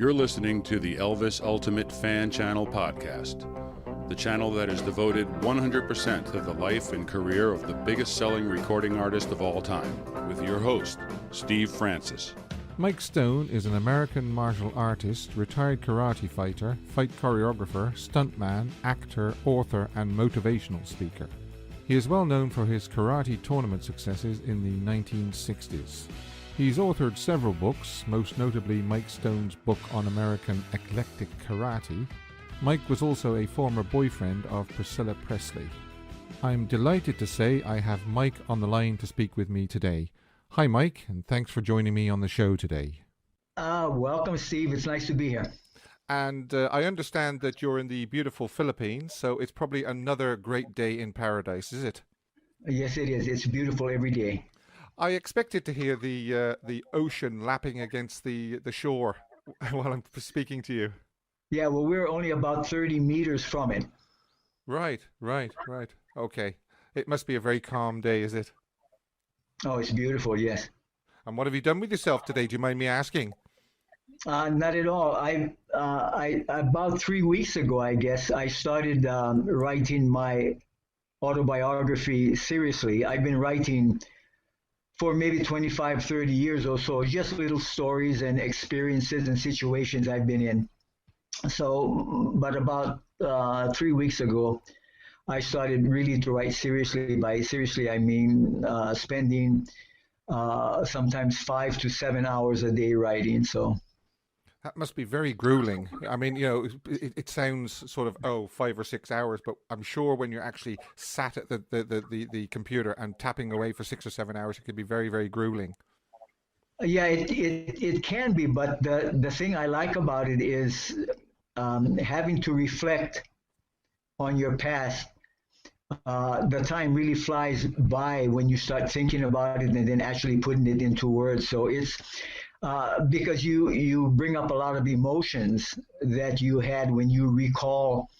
You're listening to the Elvis Ultimate Fan Channel podcast, the channel that is devoted 100% to the life and career of the biggest selling recording artist of all time, with your host, Steve Francis. Mike Stone is an American martial artist, retired karate fighter, fight choreographer, stuntman, actor, author, and motivational speaker. He is well known for his karate tournament successes in the 1960s. He's authored several books, most notably Mike Stone's book on American eclectic karate. Mike was also a former boyfriend of Priscilla Presley. I'm delighted to say I have Mike on the line to speak with me today. Hi Mike, and thanks for joining me on the show today. Welcome Steve, it's nice to be here. And I understand that you're in the beautiful Philippines, so it's probably another great day in paradise, is it? Yes it is, it's beautiful every day. I expected to hear the ocean lapping against the shore while I'm speaking to you. Yeah, well, we're only about 30 meters from it. Right. Okay. It must be a very calm day, is it? Oh, it's beautiful, yes. And what have you done with yourself today? Do you mind me asking? Not at all. I about 3 weeks ago, I guess, I started writing my autobiography seriously. I've been writing for maybe 25, 30 years or so, just little stories and experiences and situations I've been in. So, but about 3 weeks ago, I started really to write seriously. By seriously, I mean spending sometimes 5 to 7 hours a day writing. So that must be very grueling. I mean, you know, it sounds sort of 5 or 6 hours, but I'm sure when you're actually sat at the computer and tapping away for 6 or 7 hours, it could be very, very grueling. Yeah, it can be, but the thing I like about it is having to reflect on your past. The time really flies by when you start thinking about it and then actually putting it into words. So it's because you bring up a lot of emotions that you had when you recall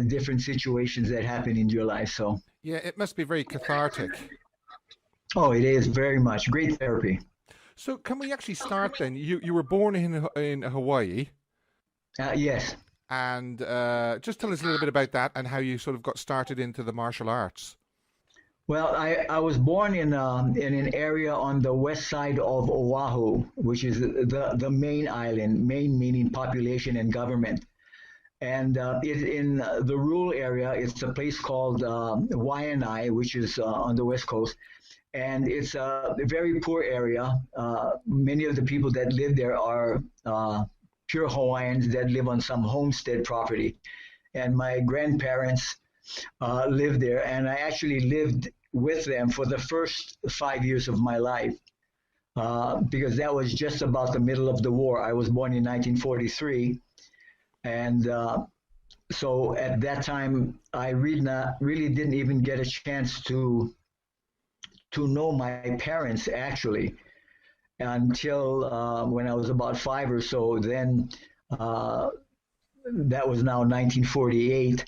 different situations that happened in your life. So yeah, it must be very cathartic. Oh, it is very much. Great therapy. So can we actually start then? You were born in Hawaii. Yes. And just tell us a little bit about that and how you sort of got started into the martial arts. Well, I was born in an area on the west side of Oahu, which is the main island, main meaning population and government. And in the rural area, it's a place called Waianae, which is on the west coast. And it's a very poor area. Many of the people that live there are pure Hawaiians that live on some homestead property. And my grandparents lived there, and I actually lived with them for the first 5 years of my life because that was just about the middle of the war. I was born in 1943, and so at that time I really didn't even get a chance to know my parents actually until when I was about 5 or so. Then that was now 1948.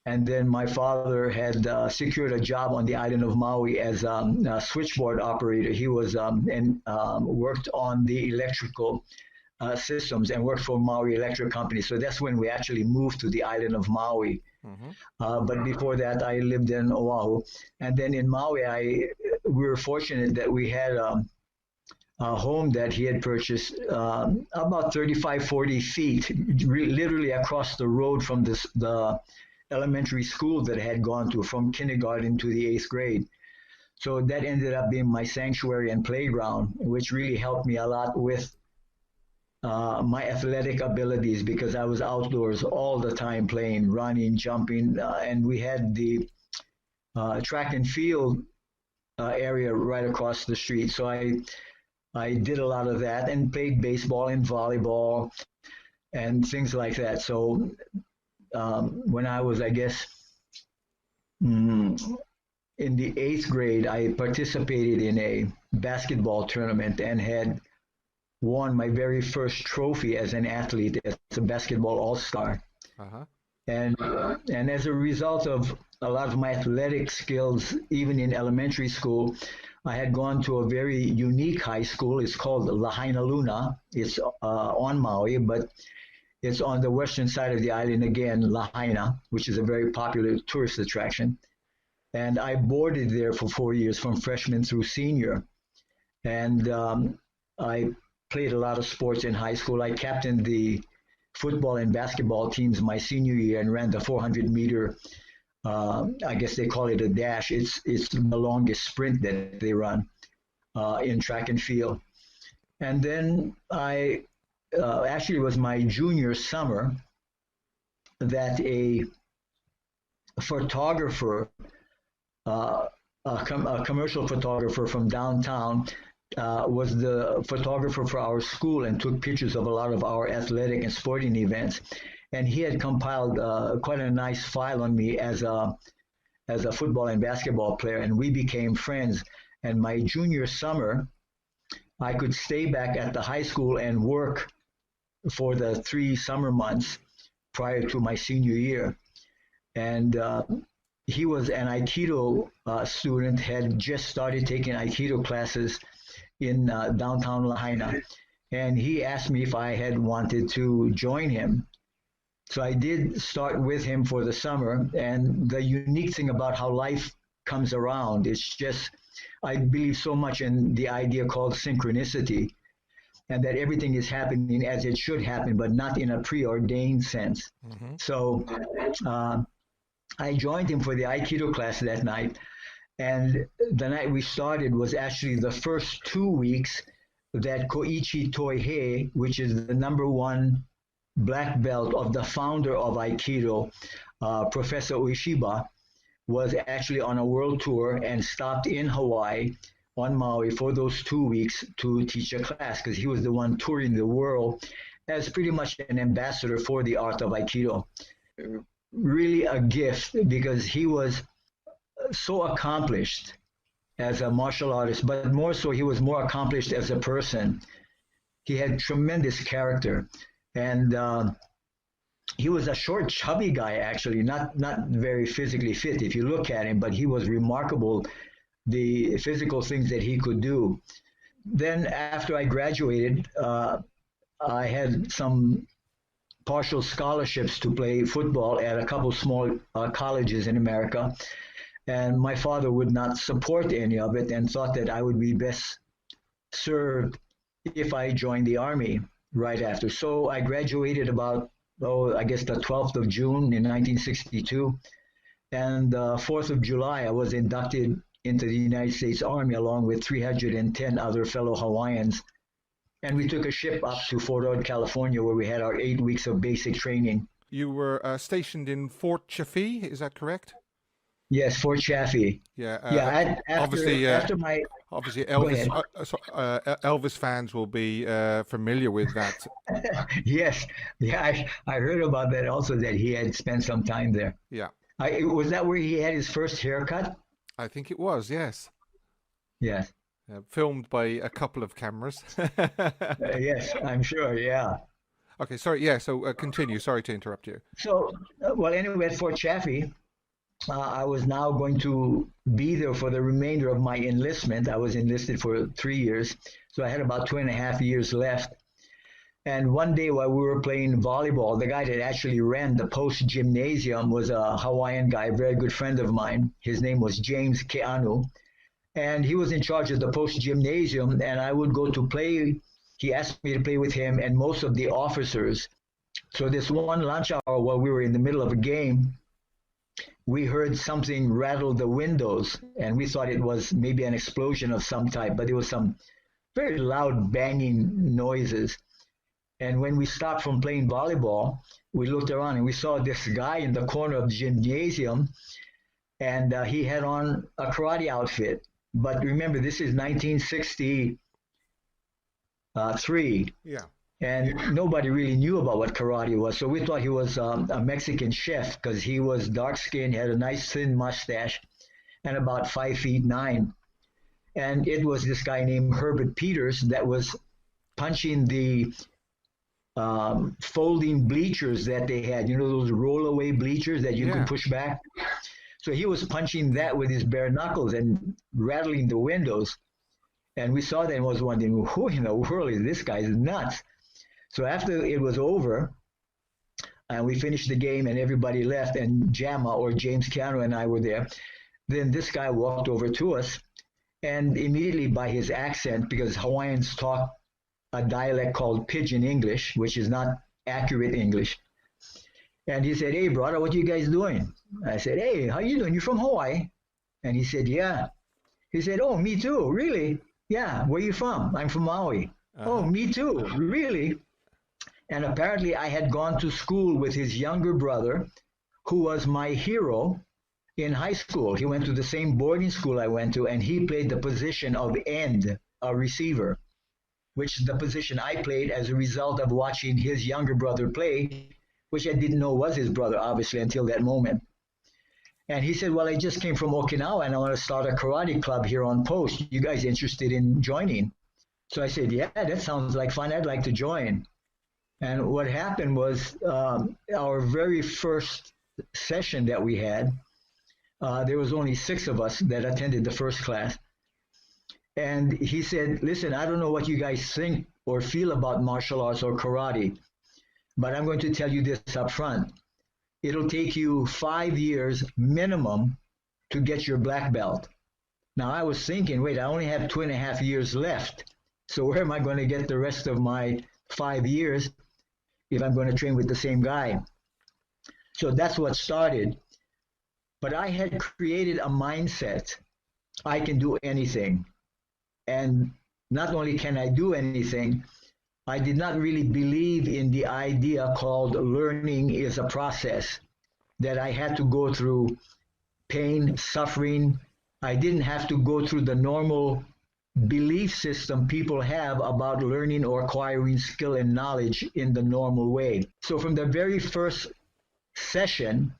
And then my father had secured a job on the island of Maui as a switchboard operator. He was and worked on the electrical systems and worked for Maui Electric Company. So that's when we actually moved to the island of Maui. Mm-hmm. But before that, I lived in Oahu. And then in Maui, we were fortunate that we had a home that he had purchased about 35, 40 feet, literally across the road from the elementary school that I had gone to from kindergarten to the 8th grade. So that ended up being my sanctuary and playground, which really helped me a lot with my athletic abilities because I was outdoors all the time playing, running, jumping, and we had the track and field area right across the street. So I did a lot of that and played baseball and volleyball and things like that. So when I was, I guess, in the 8th grade, I participated in a basketball tournament and had won my very first trophy as an athlete, as a basketball all-star. Uh-huh. And as a result of a lot of my athletic skills, even in elementary school, I had gone to a very unique high school. It's called Lahaina Luna. It's on Maui, but it's on the western side of the island again, Lahaina, which is a very popular tourist attraction. And I boarded there for 4 years, from freshman through senior. And I played a lot of sports in high school. I captained the football and basketball teams my senior year and ran the 400-meter. I guess they call it a dash. It's the longest sprint that they run in track and field. And then I actually, it was my junior summer that a photographer, a commercial photographer from downtown, was the photographer for our school and took pictures of a lot of our athletic and sporting events. And he had compiled quite a nice file on me as a football and basketball player, and we became friends. And my junior summer, I could stay back at the high school and work for the 3 summer months prior to my senior year. And he was an Aikido student, had just started taking Aikido classes in downtown Lahaina. And he asked me if I had wanted to join him. So I did start with him for the summer. And the unique thing about how life comes around is just, I believe so much in the idea called synchronicity, and that everything is happening as it should happen, but not in a preordained sense. Mm-hmm. So I joined him for the Aikido class that night. And the night we started was actually the first 2 weeks that Koichi Toihei, which is the #1 black belt of the founder of Aikido, Professor Ueshiba, was actually on a world tour and stopped in Hawaii on Maui for those 2 weeks to teach a class, because he was the one touring the world as pretty much an ambassador for the art of Aikido. Really a gift, because he was so accomplished as a martial artist, but more so he was more accomplished as a person. He had tremendous character, and he was a short, chubby guy, actually, not very physically fit if you look at him, but he was remarkable, the physical things that he could do. Then after I graduated, I had some partial scholarships to play football at a couple small colleges in America. And my father would not support any of it and thought that I would be best served if I joined the Army right after. So I graduated about, I guess the 12th of June in 1962. And the 4th of July, I was inducted into the United States Army along with 310 other fellow Hawaiians. And we took a ship up to Fort Ord, California, where we had our 8 weeks of basic training. You were stationed in Fort Chaffee, is that correct? Yes, Fort Chaffee. Yeah. Obviously, Elvis fans will be familiar with that. Yes. Yeah, I heard about that also, that he had spent some time there. Yeah. Was that where he had his first haircut? I think it was, yes. Yes. Filmed by a couple of cameras. Yes, I'm sure, yeah. Okay, sorry, yeah, so continue. Sorry to interrupt you. So, well, anyway, at Fort Chaffee, I was now going to be there for the remainder of my enlistment. I was enlisted for 3 years, so I had about 2.5 years left. And one day while we were playing volleyball, the guy that actually ran the post gymnasium was a Hawaiian guy, a very good friend of mine. His name was James Keanu. And he was in charge of the post gymnasium, and I would go to play. He asked me to play with him and most of the officers. So this one lunch hour while we were in the middle of a game, we heard something rattle the windows, and we thought it was maybe an explosion of some type, but it was some very loud banging noises. And when we stopped from playing volleyball, we looked around and we saw this guy in the corner of the gymnasium, and he had on a karate outfit. But remember, this is 1963. Yeah. And nobody really knew about what karate was. So we thought he was a Mexican chef, because he was dark-skinned, had a nice thin mustache, and about 5'9". And it was this guy named Herbert Peters that was punching the folding bleachers that they had, those roll-away bleachers that you could push back. So he was punching that with his bare knuckles and rattling the windows. And we saw that and was wondering, who in the world is this guy? He's nuts. So after it was over, and we finished the game and everybody left, and Jama or James Keanu and I were there, then this guy walked over to us, and immediately by his accent, because Hawaiians talk a dialect called Pidgin English, which is not accurate English. And he said, "Hey, brother, what you guys doing?" I said, "Hey, how you doing? You from Hawaii?" And he said, "Yeah." He said, "Oh, me too. Really? Yeah. Where you from?" "I'm from Maui." "Oh, me too. Really?" And apparently I had gone to school with his younger brother, who was my hero in high school. He went to the same boarding school I went to, and he played the position of end, a receiver, which is the position I played as a result of watching his younger brother play, which I didn't know was his brother, obviously, until that moment. And he said, "Well, I just came from Okinawa, and I want to start a karate club here on post. You guys interested in joining?" So I said, "Yeah, that sounds like fun. I'd like to join." And what happened was our very first session that we had, there was only 6 of us that attended the first class. And he said, "Listen, I don't know what you guys think or feel about martial arts or karate, but I'm going to tell you this up front. It'll take you 5 years minimum to get your black belt." Now I was thinking, wait, I only have 2.5 years left. So where am I going to get the rest of my 5 years if I'm going to train with the same guy? So that's what started. But I had created a mindset. I can do anything. And not only can I do anything, I did not really believe in the idea called learning is a process, that I had to go through pain, suffering. I didn't have to go through the normal belief system people have about learning or acquiring skill and knowledge in the normal way. So from the very first session,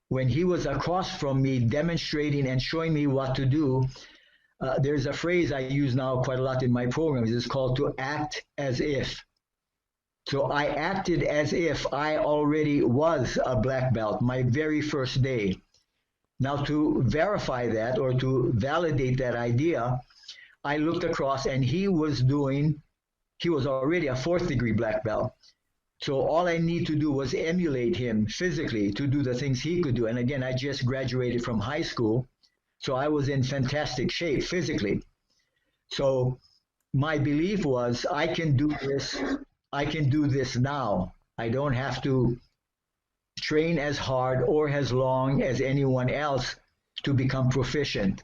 when he was across from me demonstrating and showing me what to do, there's a phrase I use now quite a lot in my programs. It's called to act as if. So I acted as if I already was a black belt my very first day. Now to verify that or to validate that idea, I looked across and he was already a 4th degree black belt. So all I need to do was emulate him physically to do the things he could do. And again, I just graduated from high school, so I was in fantastic shape physically. So my belief was, I can do this now. I don't have to train as hard or as long as anyone else to become proficient.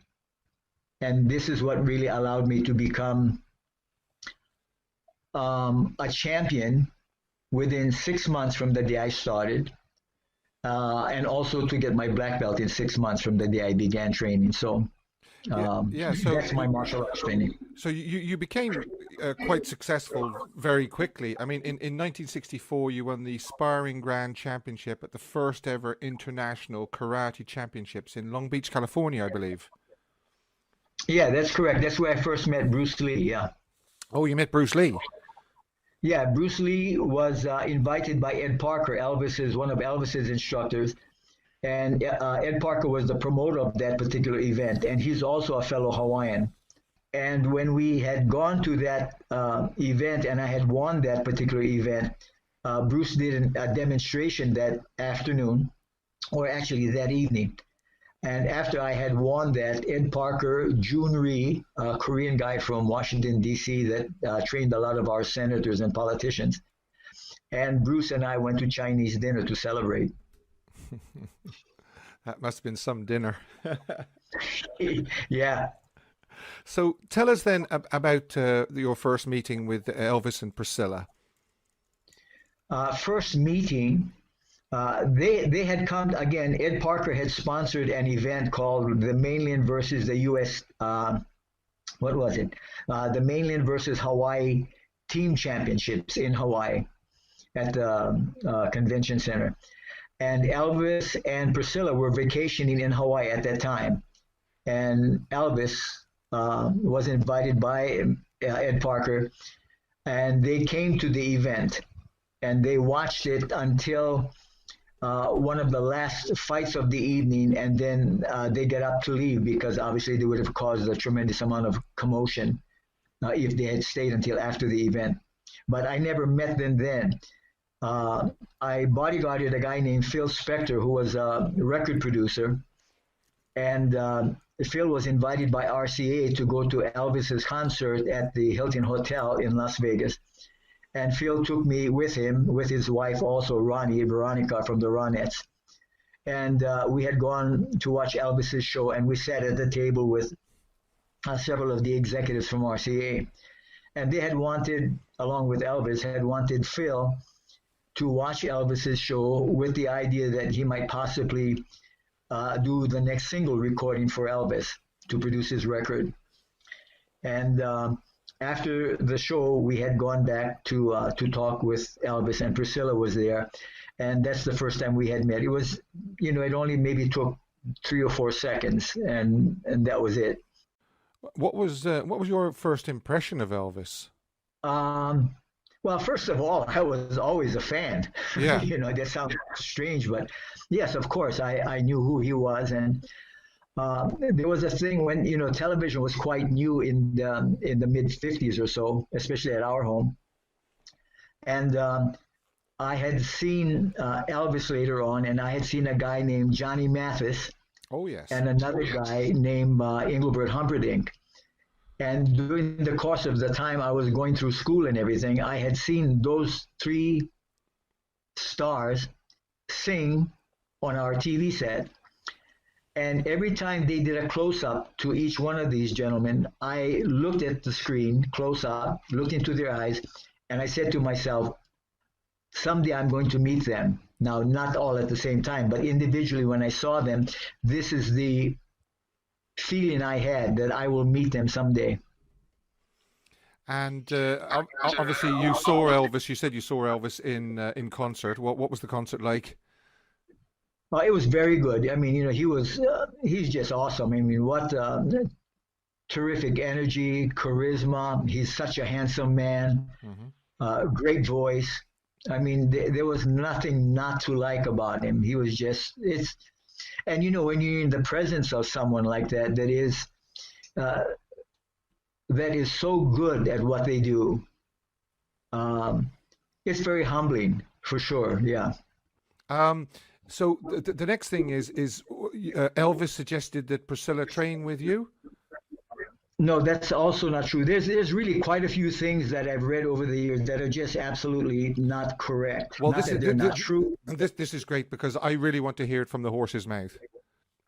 And this is what really allowed me to become a champion within 6 months from the day I started, and also to get my black belt in 6 months from the day I began training. So, so that's my martial arts training. So you became quite successful very quickly. I mean, in 1964, you won the Sparring Grand Championship at the first ever International Karate Championships in Long Beach, California, I believe. Yeah, that's correct. That's where I first met Bruce Lee, yeah. Oh, you met Bruce Lee? Yeah, Bruce Lee was invited by Ed Parker, one of Elvis's instructors. And Ed Parker was the promoter of that particular event, and he's also a fellow Hawaiian. And when we had gone to that event and I had won that particular event, Bruce did a demonstration that afternoon, or actually that evening. And after I had won that, Ed Parker, Jun Rhee, a Korean guy from Washington, D.C. that trained a lot of our senators and politicians, and Bruce and I went to Chinese dinner to celebrate. That must have been some dinner. Yeah. So tell us then about your first meeting with Elvis and Priscilla. First meeting, they had come, again, Ed Parker had sponsored an event called the Mainland versus the U.S., what was it? The Mainland versus Hawaii Team Championships in Hawaii at the Convention Center. And Elvis and Priscilla were vacationing in Hawaii at that time. And Elvis was invited by Ed Parker, and they came to the event. And they watched it until one of the last fights of the evening, and then they get up to leave because obviously they would have caused a tremendous amount of commotion if they had stayed until after the event. But I never met them then. I bodyguarded a guy named Phil Spector, who was a record producer, and Phil was invited by RCA to go to Elvis's concert at the Hilton Hotel in Las Vegas. And Phil took me with him, with his wife also, Veronica from the Ronettes. And we had gone to watch Elvis's show, and we sat at the table with several of the executives from RCA. And they had wanted, along with Elvis, had wanted Phil to watch Elvis's show with the idea that he might possibly do the next single recording for Elvis to produce his record. And after the show, we had gone back to talk with Elvis, and Priscilla was there. And that's the first time we had met. It was, it only maybe took 3 or 4 seconds, and that was it. What was your first impression of Elvis? Well, first of all, I was always a fan. Yeah. That sounds strange, but yes, of course, I knew who he was. And there was a thing when, television was quite new in the mid-'50s or so, especially at our home. And I had seen Elvis later on, and I had seen a guy named Johnny Mathis. Oh, yes. And another guy named Engelbert Humperdinck. And during the course of the time I was going through school and everything, I had seen those 3 stars sing on our TV set. And every time they did a close-up to each one of these gentlemen, I looked at the screen, close up, looked into their eyes, and I said to myself, someday I'm going to meet them. Now, not all at the same time, but individually when I saw them, this is the feeling I had that I will meet them someday. And obviously you saw Elvis, you said you saw Elvis in concert. What was the concert like? Well, it was very good. I mean, he's just awesome. I mean, what terrific energy, charisma. He's such a handsome man, great voice. I mean, there was nothing not to like about him. He was just, and when you're in the presence of someone like that, that is so good at what they do, it's very humbling, for sure. Yeah. So the next thing is Elvis suggested that Priscilla train with you? No, that's also not true. There's really quite a few things that I've read over the years that are just absolutely not correct. Well, they're not true. This is great because I really want to hear it from the horse's mouth.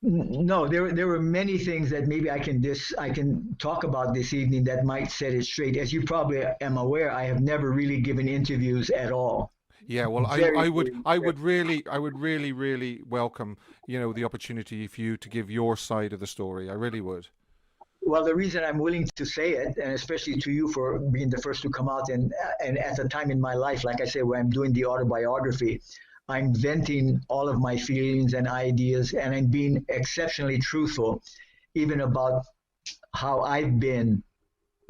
No, there were many things that maybe I can talk about this evening that might set it straight. As you probably am aware, I have never really given interviews at all. Yeah, well, I would really welcome, the opportunity for you to give your side of the story. I really would. Well, the reason I'm willing to say it, and especially to you for being the first to come out, and at a time in my life, like I said, where I'm doing the autobiography, I'm venting all of my feelings and ideas, and I'm being exceptionally truthful, even about how I've been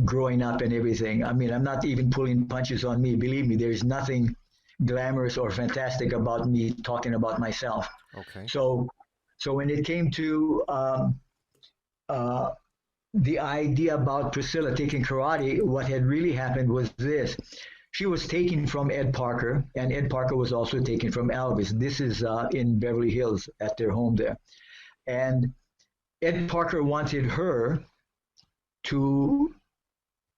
growing up and everything. I mean, I'm not even pulling punches on me. Believe me, there's nothing glamorous or fantastic about me talking about myself. Okay. So when it came to the idea about Priscilla taking karate, what had really happened was this. She was taken from Ed Parker, and Ed Parker was also taken from Elvis. This is in Beverly Hills at their home there. And Ed Parker wanted her to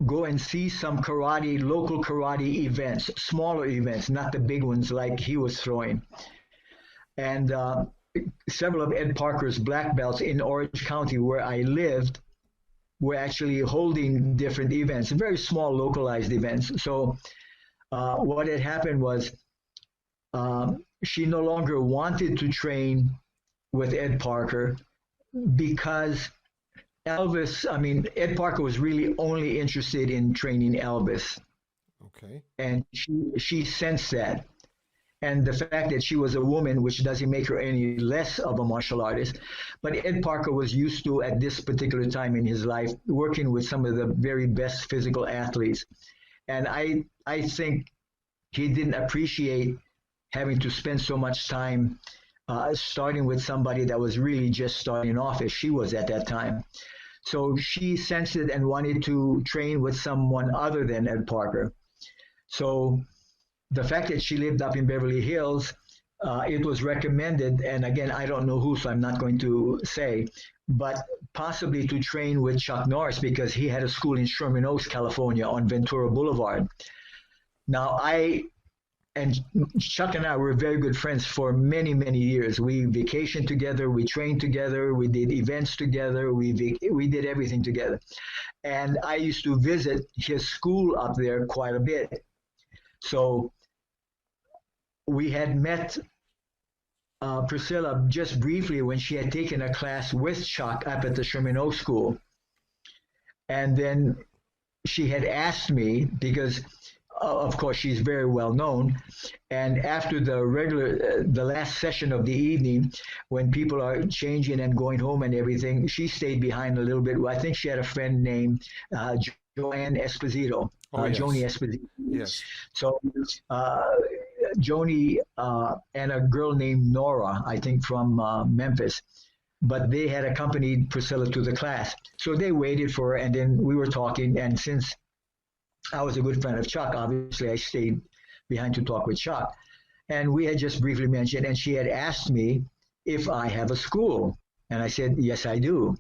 go and see some local karate events, smaller events, not the big ones like he was throwing. And several of Ed Parker's black belts in Orange County, where I lived, were actually holding different events, very small localized events. So what had happened was she no longer wanted to train with Ed Parker because Ed Parker was really only interested in training Elvis. Okay. And she sensed that. And the fact that she was a woman, which doesn't make her any less of a martial artist. But Ed Parker was used to, at this particular time in his life, working with some of the very best physical athletes. And I think he didn't appreciate having to spend so much time starting with somebody that was really just starting off as she was at that time. So she sensed it and wanted to train with someone other than Ed Parker. So the fact that she lived up in Beverly Hills, it was recommended, and again, I don't know who, so I'm not going to say, but possibly to train with Chuck Norris because he had a school in Sherman Oaks, California on Ventura Boulevard. Now, Chuck and I were very good friends for many, many years. We vacationed together, we trained together, we did events together, we did everything together. And I used to visit his school up there quite a bit. So we had met Priscilla just briefly when she had taken a class with Chuck up at the Sherman Oaks School. And then she had asked me, because of course she's very well known, and after the last session of the evening, when people are changing and going home and everything, she stayed behind a little bit. I think she had a friend named Joanne Esposito, Joni Esposito. Yes. So Joni and a girl named Nora, I think from Memphis, but they had accompanied Priscilla to the class. So they waited for her, and then we were talking, and since I was a good friend of Chuck, obviously I stayed behind to talk with Chuck. And we had just briefly mentioned, and she had asked me if I have a school. And I said, yes, I do.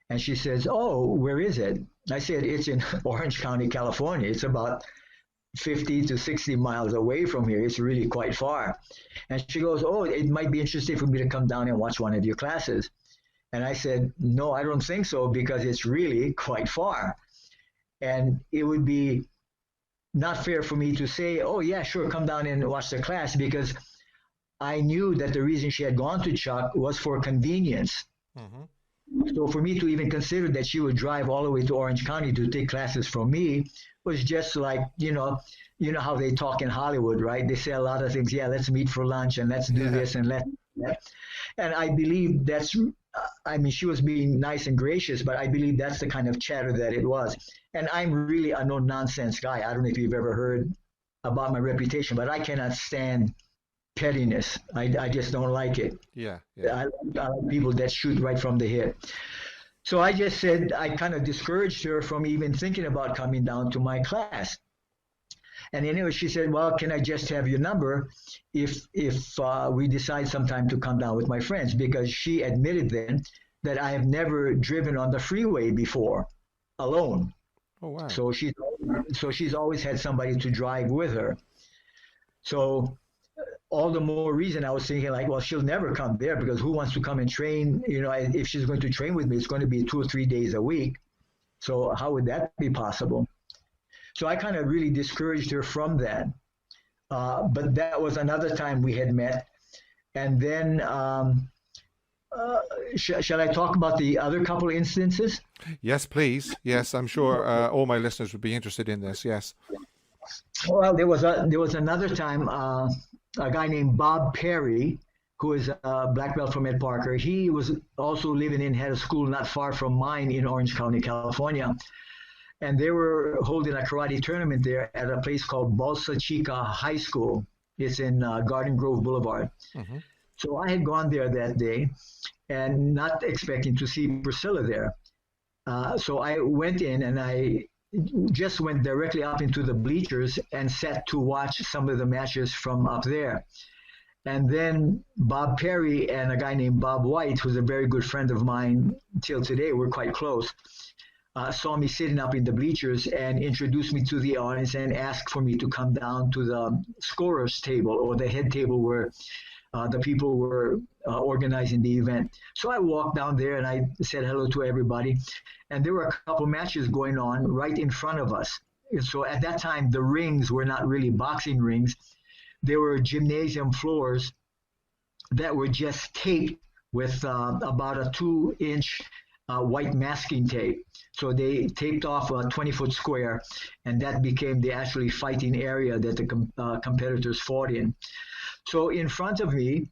And she says, oh, where is it? I said, it's in Orange County, California. It's about 50 to 60 miles away from here. It's really quite far. And she goes, oh, it might be interesting for me to come down and watch one of your classes. And I said, no, I don't think so, because it's really quite far. And it would be not fair for me to say, oh, yeah, sure, come down and watch the class, because I knew that the reason she had gone to Chuck was for convenience. Mm-hmm. So for me to even consider that she would drive all the way to Orange County to take classes from me was just like, you know how they talk in Hollywood, right? They say a lot of things. Yeah, let's meet for lunch and let's do this and that. And I believe she was being nice and gracious, but I believe that's the kind of chatter that it was. And I'm really a no-nonsense guy. I don't know if you've ever heard about my reputation, but I cannot stand pettiness. I just don't like it. Yeah. I like people that shoot right from the hip. So I just said, I kind of discouraged her from even thinking about coming down to my class. And anyway, she said, well, can I just have your number if we decide sometime to come down with my friends? Because she admitted then that I have never driven on the freeway before alone. Oh, wow. So she's always had somebody to drive with her. So all the more reason I was thinking, like, well, she'll never come there, because who wants to come and train? If she's going to train with me, it's going to be 2 or 3 days a week. So how would that be possible? So I kind of really discouraged her from that. But that was another time we had met. And then shall I talk about the other couple instances? Yes, please. Yes, I'm sure all my listeners would be interested in this. Yes. Well, there was another time a guy named Bob Perry, who is a black belt from Ed Parker. He was also had a school not far from mine in Orange County, California. And they were holding a karate tournament there at a place called Balsa Chica High School. It's in Garden Grove Boulevard. Mm-hmm. So I had gone there that day and not expecting to see Priscilla there. So I went in and I just went directly up into the bleachers and sat to watch some of the matches from up there. And then Bob Perry and a guy named Bob White, who's a very good friend of mine till today, we're quite close, saw me sitting up in the bleachers and introduced me to the audience and asked for me to come down to the scorer's table, or the head table where the people were organizing the event. So I walked down there and I said hello to everybody. And there were a couple matches going on right in front of us. And so at that time, the rings were not really boxing rings. They were gymnasium floors that were just taped with about a 2-inch white masking tape. So they taped off a 20-foot square, and that became the actually fighting area that the competitors fought in. So in front of me,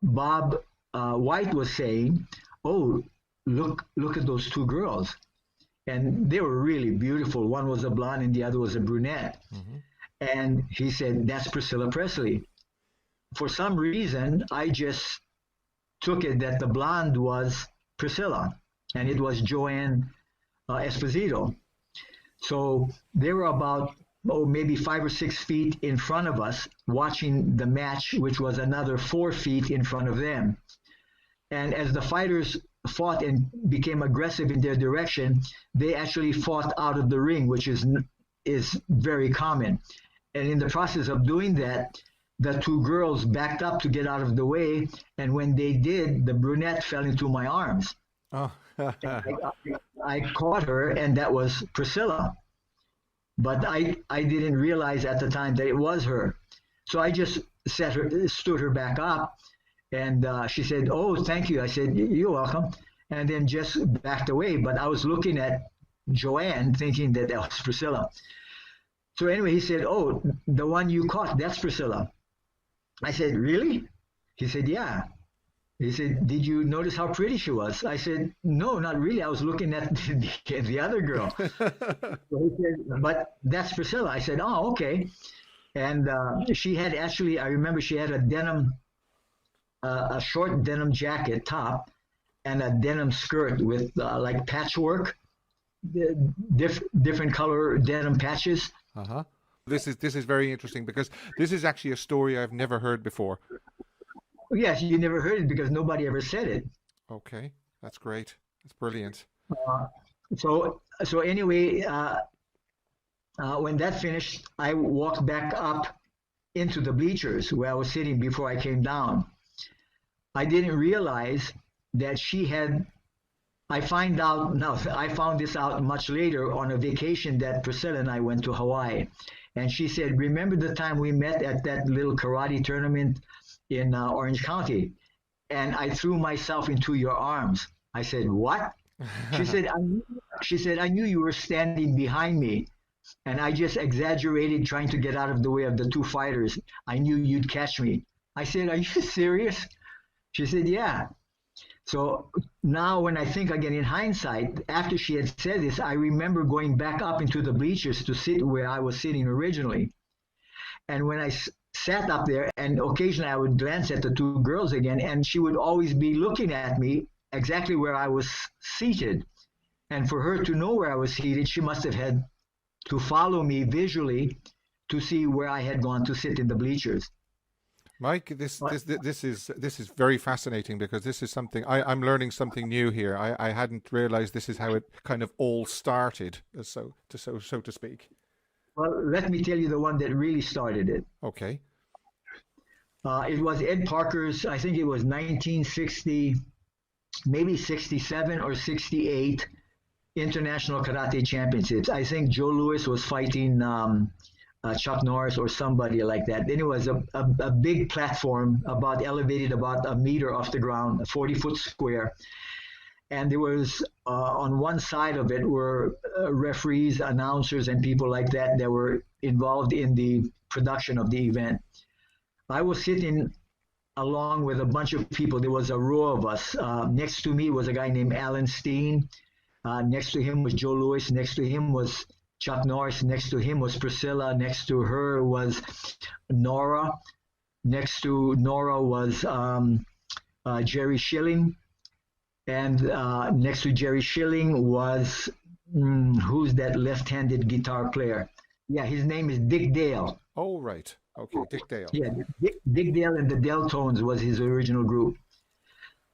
Bob White was saying, oh, look at those two girls. And they were really beautiful. One was a blonde and the other was a brunette. Mm-hmm. And he said, that's Priscilla Presley. For some reason, I just took it that the blonde was Priscilla, and it was Joanne Esposito. So they were about maybe 5 or 6 feet in front of us watching the match, which was another 4 feet in front of them. And as the fighters fought and became aggressive in their direction, they actually fought out of the ring, which is very common. And in the process of doing that, the two girls backed up to get out of the way. And when they did, the brunette fell into my arms. Oh. I caught her, and that was Priscilla. But I didn't realize at the time that it was her. So I just stood her back up, and she said, oh, thank you. I said, you're welcome. And then just backed away. But I was looking at Joanne thinking that was Priscilla. So anyway, he said, oh, the one you caught, that's Priscilla. I said, really? He said, yeah. He said, did you notice how pretty she was? I said, no, not really. I was looking at the other girl. So he said, but that's Priscilla. I said, oh, okay. And she had actually, I remember she had a short denim jacket top and a denim skirt with like patchwork, different color denim patches. Uh-huh. This is very interesting because this is actually a story I've never heard before. Yes, you never heard it because nobody ever said it. Okay, that's great. That's brilliant. So anyway, when that finished, I walked back up into the bleachers where I was sitting before I came down. I didn't realize that she had. I found this out much later on a vacation that Priscilla and I went to Hawaii, and she said, "Remember the time we met at that little karate tournament in Orange County, and I threw myself into your arms." I said, "What?" She said, I knew you were standing behind me, and I just exaggerated trying to get out of the way of the two fighters. I knew you'd catch me. I said, "Are you serious?" She said, "Yeah." So now when I think again in hindsight, after she had said this, I remember going back up into the bleachers to sit where I was sitting originally. And when I sat up there, and occasionally I would glance at the two girls again, and she would always be looking at me exactly where I was seated. And for her to know where I was seated, she must have had to follow me visually to see where I had gone to sit in the bleachers. Mike, this is very fascinating because this is something I'm learning something new here. I hadn't realized this is how it kind of all started, so to speak. Well, let me tell you the one that really started it. Okay. It was Ed Parker's, I think it was 1960, maybe 67 or 68 International Karate Championships. I think Joe Louis was fighting Chuck Norris or somebody like that. Then it was a big platform elevated about a meter off the ground, a 40-foot square. And there was, on one side of it were referees, announcers, and people like that were involved in the production of the event. I was sitting along with a bunch of people. There was a row of us. Next to me was a guy named Alan Steen. Next to him was Joe Louis. Next to him was Chuck Norris. Next to him was Priscilla. Next to her was Nora. Next to Nora was Jerry Schilling. And next to Jerry Schilling was, who's that left-handed guitar player? Yeah, his name is Dick Dale. Oh, right. Okay, Dick Dale. Yeah, Dick Dale and the Deltones was his original group.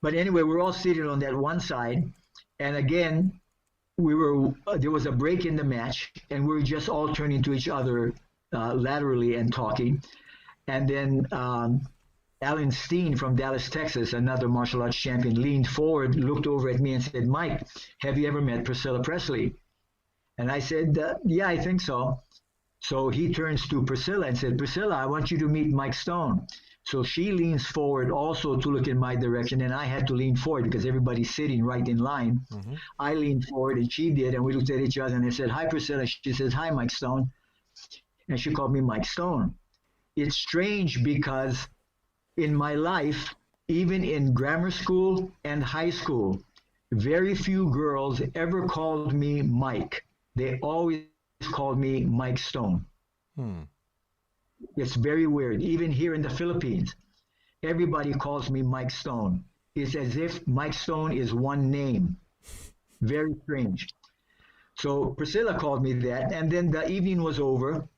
But anyway, we're all seated on that one side. And again, there was a break in the match, and we were just all turning to each other laterally and talking. And then Alan Steen from Dallas, Texas, another martial arts champion, leaned forward, looked over at me and said, "Mike, have you ever met Priscilla Presley?" And I said, "Yeah, I think so." So he turns to Priscilla and said, "Priscilla, I want you to meet Mike Stone." So she leans forward also to look in my direction, and I had to lean forward because everybody's sitting right in line. Mm-hmm. I leaned forward, and she did, and we looked at each other, and I said, "Hi, Priscilla." She says, "Hi, Mike Stone." And she called me Mike Stone. It's strange because in my life, even in grammar school and high school, very few girls ever called me Mike. They always called me Mike Stone. It's very weird. Even here in the Philippines, everybody calls me Mike Stone. It's as if Mike Stone is one name. Very strange. So Priscilla called me that, and then the evening was over,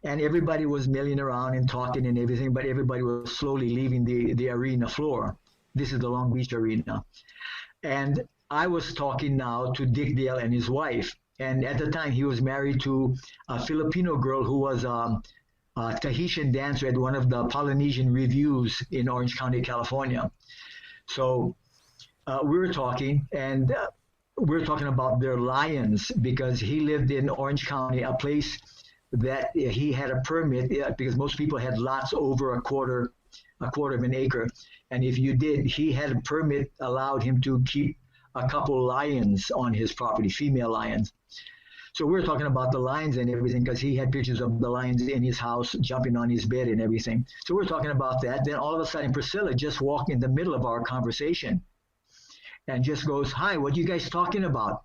and everybody was milling around and talking and everything, but everybody was slowly leaving the arena floor. This is the Long Beach Arena. And I was talking now to Dick Dale and his wife. And at the time, he was married to a Filipino girl who was a Tahitian dancer at one of the Polynesian revues in Orange County, California. So we were talking, and we were talking about their lions, because he lived in Orange County, a place that he had a permit, because most people had lots over a quarter of an acre. And if you did, he had a permit allowed him to keep a couple lions on his property, female lions. So we were talking about the lions and everything, because he had pictures of the lions in his house jumping on his bed and everything. So we were talking about that. Then all of a sudden, Priscilla just walked in the middle of our conversation and just goes, "Hi, what are you guys talking about?"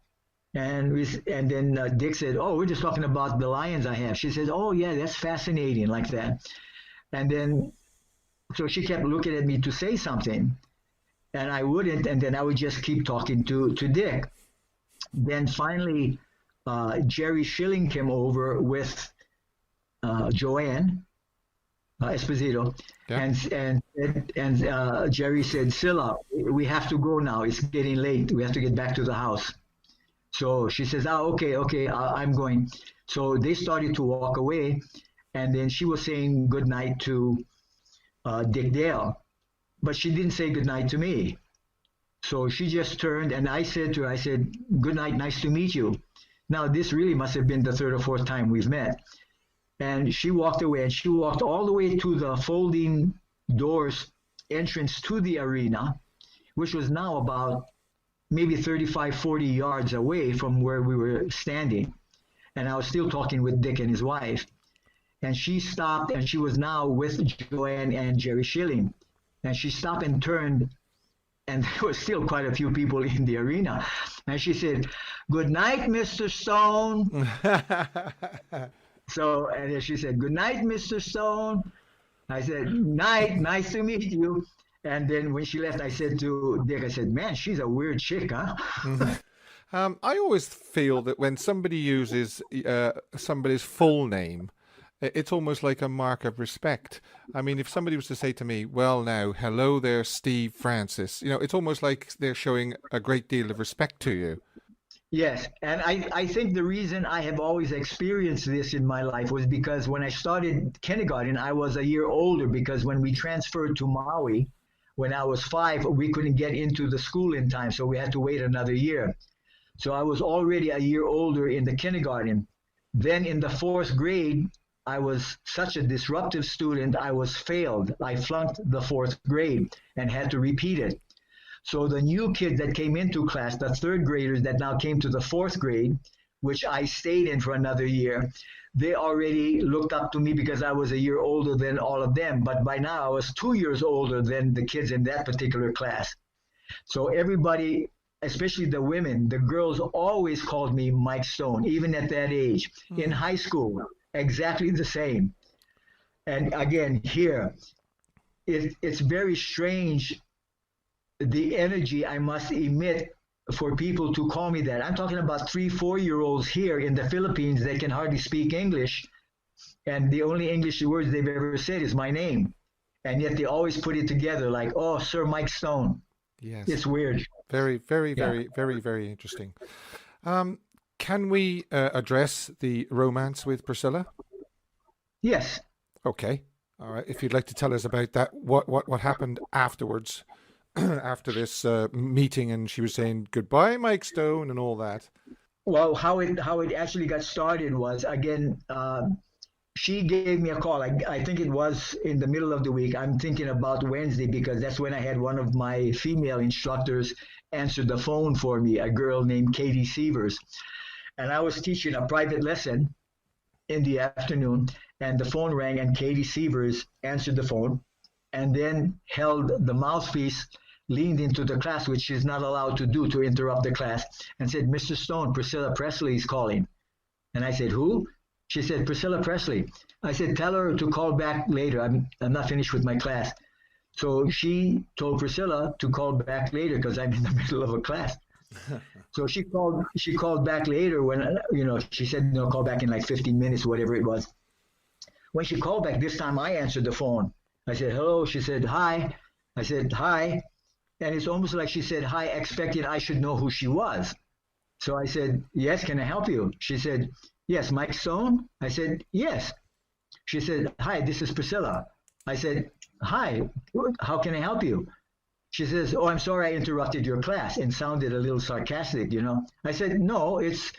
And then Dick said, "Oh, we're just talking about the lions I have." She says, "Oh, yeah, that's fascinating," like that. And then, so she kept looking at me to say something, and I wouldn't, and then I would just keep talking to Dick. Then finally, Jerry Schilling came over with Joanne Esposito, Yeah. and Jerry said, "Scylla, we have to go now. It's getting late. We have to get back to the house." So she says, "Oh, okay, I'm going." So they started to walk away, and then she was saying good night to Dick Dale, but she didn't say good night to me. So she just turned, and I said to her, I said, "Good night, nice to meet you." Now, this really must have been the third or fourth time we've met. And she walked away, and she walked all the way to the folding doors entrance to the arena, which was now about maybe 35, 40 yards away from where we were standing. And I was still talking with Dick and his wife. And she stopped, and she was now with Joanne and Jerry Schilling. And she stopped and turned, and there was still quite a few people in the arena. And she said, "Good night, Mr. Stone." So, and then she said, "Good night, Mr. Stone." I said, "Night, nice to meet you." And then when she left, I said to Dick, I said, "Man, she's a weird chick, huh?" I always feel that when somebody uses somebody's full name, it's almost like a mark of respect. I mean, if somebody was to say to me, "Well, now, hello there, Steve Francis," it's almost like they're showing a great deal of respect to you. Yes, and I think the reason I have always experienced this in my life was because when I started kindergarten, I was a year older, because when we transferred to Maui, when I was 5, we couldn't get into the school in time, so we had to wait another year. So I was already a year older in the kindergarten. Then in the 4th grade, I was such a disruptive student, I was failed. I flunked the 4th grade and had to repeat it. So the new kids that came into class, the 3rd graders that now came to the 4th grade, which I stayed in for another year, they already looked up to me because I was a year older than all of them. But by now I was 2 years older than the kids in that particular class. So everybody, especially the women, the girls always called me Mike Stone, even at that age. In high school, exactly the same. And again, here, it's very strange, the energy I must emit for people to call me that. I'm talking about 3, 4-year-olds here in the Philippines that can hardly speak English, and the only English words they've ever said is my name, and yet they always put it together like, "Oh, Sir Mike Stone." Yes. It's weird. Very, very, very, very, very interesting. Can we address the romance with Priscilla? Yes. Okay. All right. If you'd like to tell us about that, what happened afterwards, after this meeting, and she was saying goodbye, Mike Stone, and all that. Well, how it actually got started was, again, she gave me a call. I think it was in the middle of the week. I'm thinking about Wednesday, because that's when I had one of my female instructors answer the phone for me, a girl named Katie Sievers. And I was teaching a private lesson in the afternoon, and the phone rang, and Katie Sievers answered the phone and then held the mouthpiece, leaned into the class, which she's not allowed to do, to interrupt the class, and said, "Mr. Stone, Priscilla Presley is calling." And I said, "Who?" She said, Priscilla Presley. I said, tell her to call back later. I'm not finished with my class. So she told Priscilla to call back later because I'm in the middle of a class. So she called back later when, she said, no, call back in like 15 minutes, whatever it was. When she called back, this time I answered the phone. I said, hello. She said, hi. I said, hi. And it's almost like she said, hi, expecting I should know who she was. So I said, yes, can I help you? She said, yes, Mike Stone? I said, yes. She said, hi, this is Priscilla. I said, hi, how can I help you? She says, oh, I'm sorry I interrupted your class, and sounded a little sarcastic, I said, no, it's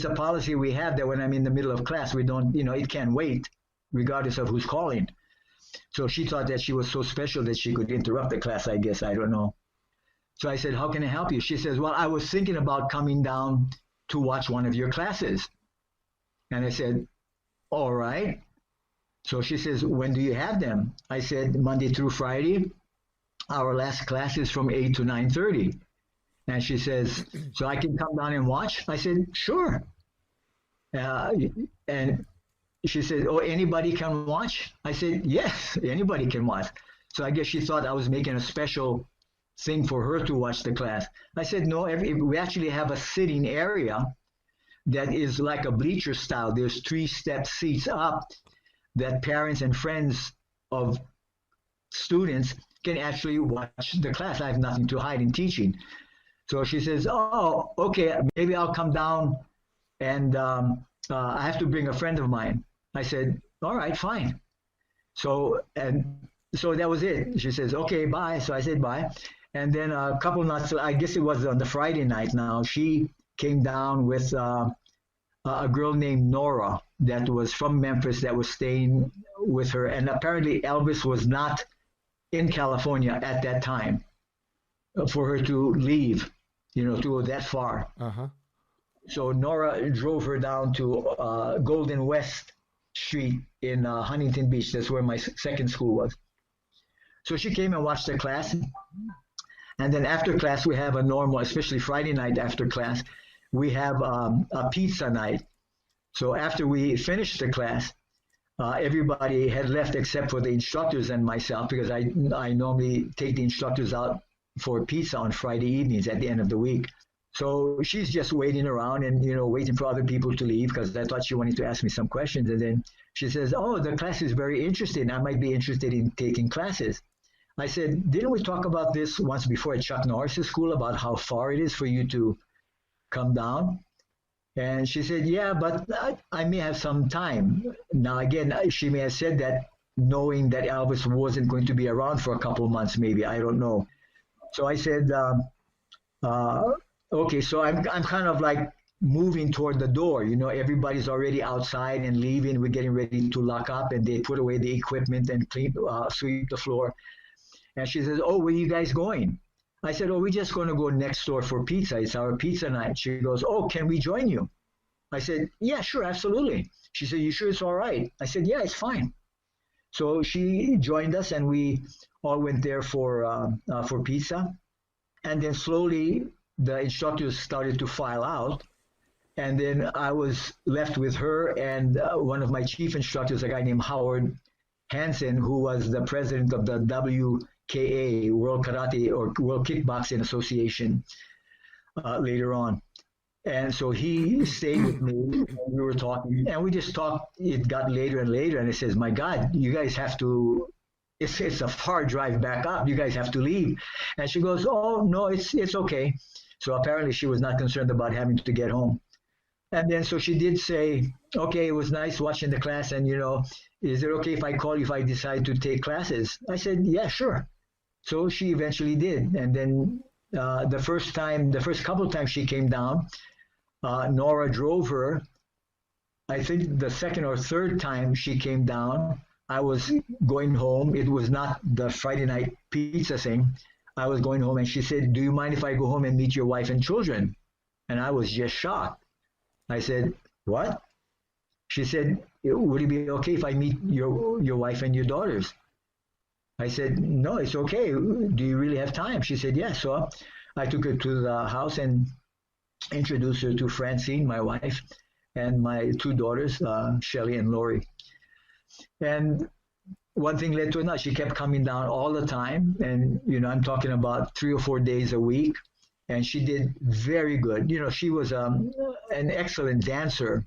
a policy we have that when I'm in the middle of class, we don't, it can't wait, regardless of who's calling. So she thought that she was so special that she could interrupt the class, I guess. I don't know. So I said, how can I help you? She says, well, I was thinking about coming down to watch one of your classes. And I said, all right. So she says, when do you have them? I said, Monday through Friday. Our last class is from 8 to 9:30. And she says, so I can come down and watch? I said, sure. And she said, oh, anybody can watch? I said, yes, anybody can watch. So I guess she thought I was making a special thing for her to watch the class. I said, no, we actually have a sitting area that is like a bleacher style. There's 3-step seats up that parents and friends of students can actually watch the class. I have nothing to hide in teaching. So she says, oh, okay, maybe I'll come down, and I have to bring a friend of mine. I said, all right, fine. So that was it. She says, okay, bye. So I said bye. And then a couple nights, I guess it was on the Friday night now, she came down with a girl named Nora that was from Memphis that was staying with her. And apparently Elvis was not in California at that time for her to leave, to go that far. Uh-huh. So Nora drove her down to Golden West Street in Huntington Beach. That's where my second school was. So she came and watched the class. And then after class, we have a normal, especially Friday night after class, we have a pizza night. So after we finished the class, everybody had left except for the instructors and myself, because I normally take the instructors out for pizza on Friday evenings at the end of the week. So she's just waiting around and, waiting for other people to leave, because I thought she wanted to ask me some questions. And then she says, oh, the class is very interesting. I might be interested in taking classes. I said, didn't we talk about this once before at Chuck Norris's school about how far it is for you to come down? And she said, yeah, but I may have some time. Now, again, she may have said that knowing that Elvis wasn't going to be around for a couple of months, maybe. I don't know. So I said, okay, so I'm kind of like moving toward the door. Everybody's already outside and leaving. We're getting ready to lock up, and they put away the equipment and sweep the floor. And she says, oh, where are you guys going? I said, oh, we're just going to go next door for pizza. It's our pizza night. She goes, oh, can we join you? I said, yeah, sure, absolutely. She said, you sure it's all right? I said, yeah, it's fine. So she joined us, and we all went there for pizza. And then slowly the instructors started to file out. And then I was left with her and one of my chief instructors, a guy named Howard Hansen, who was the president of the WKA, World Karate or World Kickboxing Association, later on. And so he stayed with me, and we were talking, and we just talked. It got later and later, and it says, my God, you guys have to, it's a far drive back up. You guys have to leave. And she goes, oh, no, it's okay. So apparently she was not concerned about having to get home. And then so she did say, okay, it was nice watching the class, and, is it okay if I call you if I decide to take classes? I said, yeah, sure. So she eventually did. And then the first couple of times she came down, Nora drove her. I think the second or third time she came down, I was going home. It was not the Friday night pizza thing. I was going home, and she said, do you mind if I go home and meet your wife and children? And I was just shocked. I said, what? She said, would it be okay if I meet your wife and your daughters? I said, no, it's okay. Do you really have time? She said, yes. So I took her to the house and introduced her to Francine, my wife. and my two daughters, Shelly and Lori. And one thing led to another. She kept coming down all the time. And, I'm talking about 3 or 4 days a week. And she did very good. She was an excellent dancer.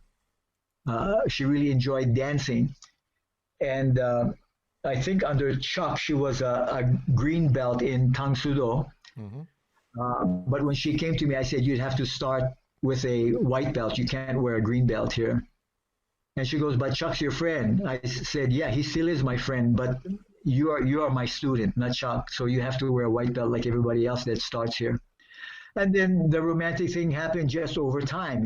She really enjoyed dancing. And I think under Chuck, she was a green belt in Tang Sudo. But when she came to me, I said, you'd have to start with a white belt. You can't wear a green belt here. And she goes, but Chuck's your friend. I said, yeah, he still is my friend, but you are my student, not Chuck. So you have to wear a white belt like everybody else that starts here. And then the romantic thing happened just over time,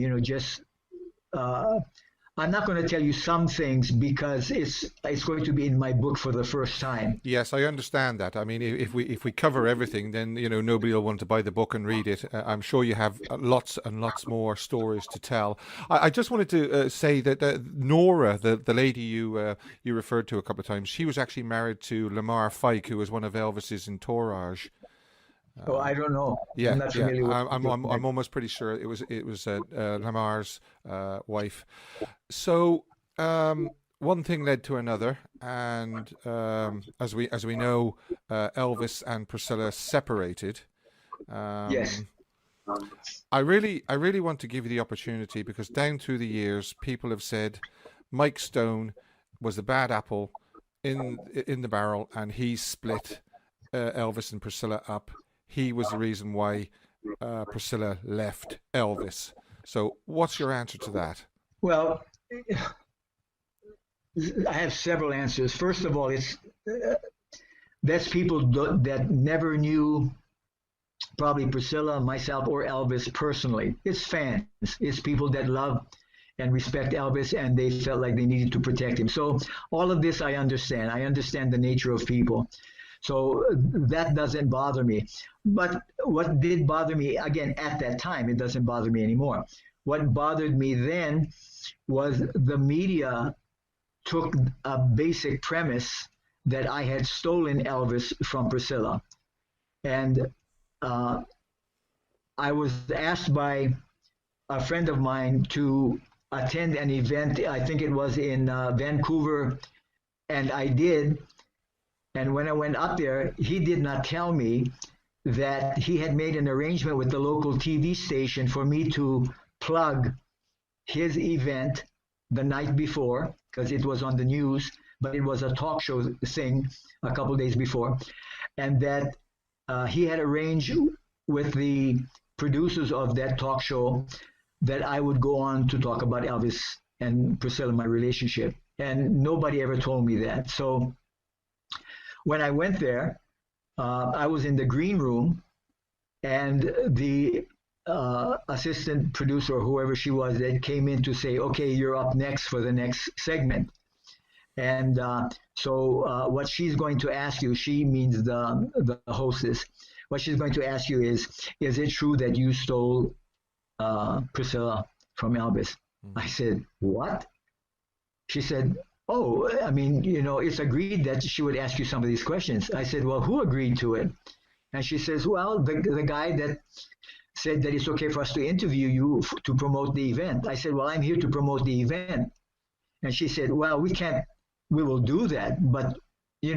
I'm not going to tell you some things because it's going to be in my book for the first time. Yes, I understand that. I mean, if we cover everything, then nobody will want to buy the book and read it. I'm sure you have lots and lots more stories to tell. I just wanted to say that Nora, the lady you referred to a couple of times, she was actually married to Lamar Fike, who was one of Elvis's entourage. Oh, I don't know. Yeah, I'm not familiar with I'm almost pretty sure it was Lamar's wife. So one thing led to another, and as we know, Elvis and Priscilla separated. Yes. I really want to give you the opportunity, because down through the years, people have said Mike Stone was the bad apple in the barrel, and he split Elvis and Priscilla up. He was the reason why Priscilla left Elvis. So what's your answer to that? Well, I have several answers. First of all, that's people that never knew probably Priscilla, myself, or Elvis personally. It's fans. It's people that love and respect Elvis, and they felt like they needed to protect him. So all of this I understand. I understand the nature of people. So that doesn't bother me. But what did bother me, again, at that time, it doesn't bother me anymore. What bothered me then was the media took a basic premise that I had stolen Elvis from Priscilla. And I was asked by a friend of mine to attend an event, I think it was in Vancouver, and I did. And when I went up there, he did not tell me that he had made an arrangement with the local TV station for me to plug his event the night before, because it was on the news, but it was a talk show thing a couple days before, and that he had arranged with the producers of that talk show that I would go on to talk about Elvis and Priscilla, my relationship. And nobody ever told me that. So when I went there, I was in the green room, and the assistant producer, or whoever she was, that came in to say, okay, you're up next for the next segment. And so what she's going to ask you, she means the hostess, what she's going to ask you is it true that you stole Priscilla from Elvis? I said, what? She said, oh, I mean, it's agreed that she would ask you some of these questions. I said, well, who agreed to it? And she says, well, the guy that said that it's okay for us to interview you to promote the event. I said, well, I'm here to promote the event. And she said, well, we will do that. But,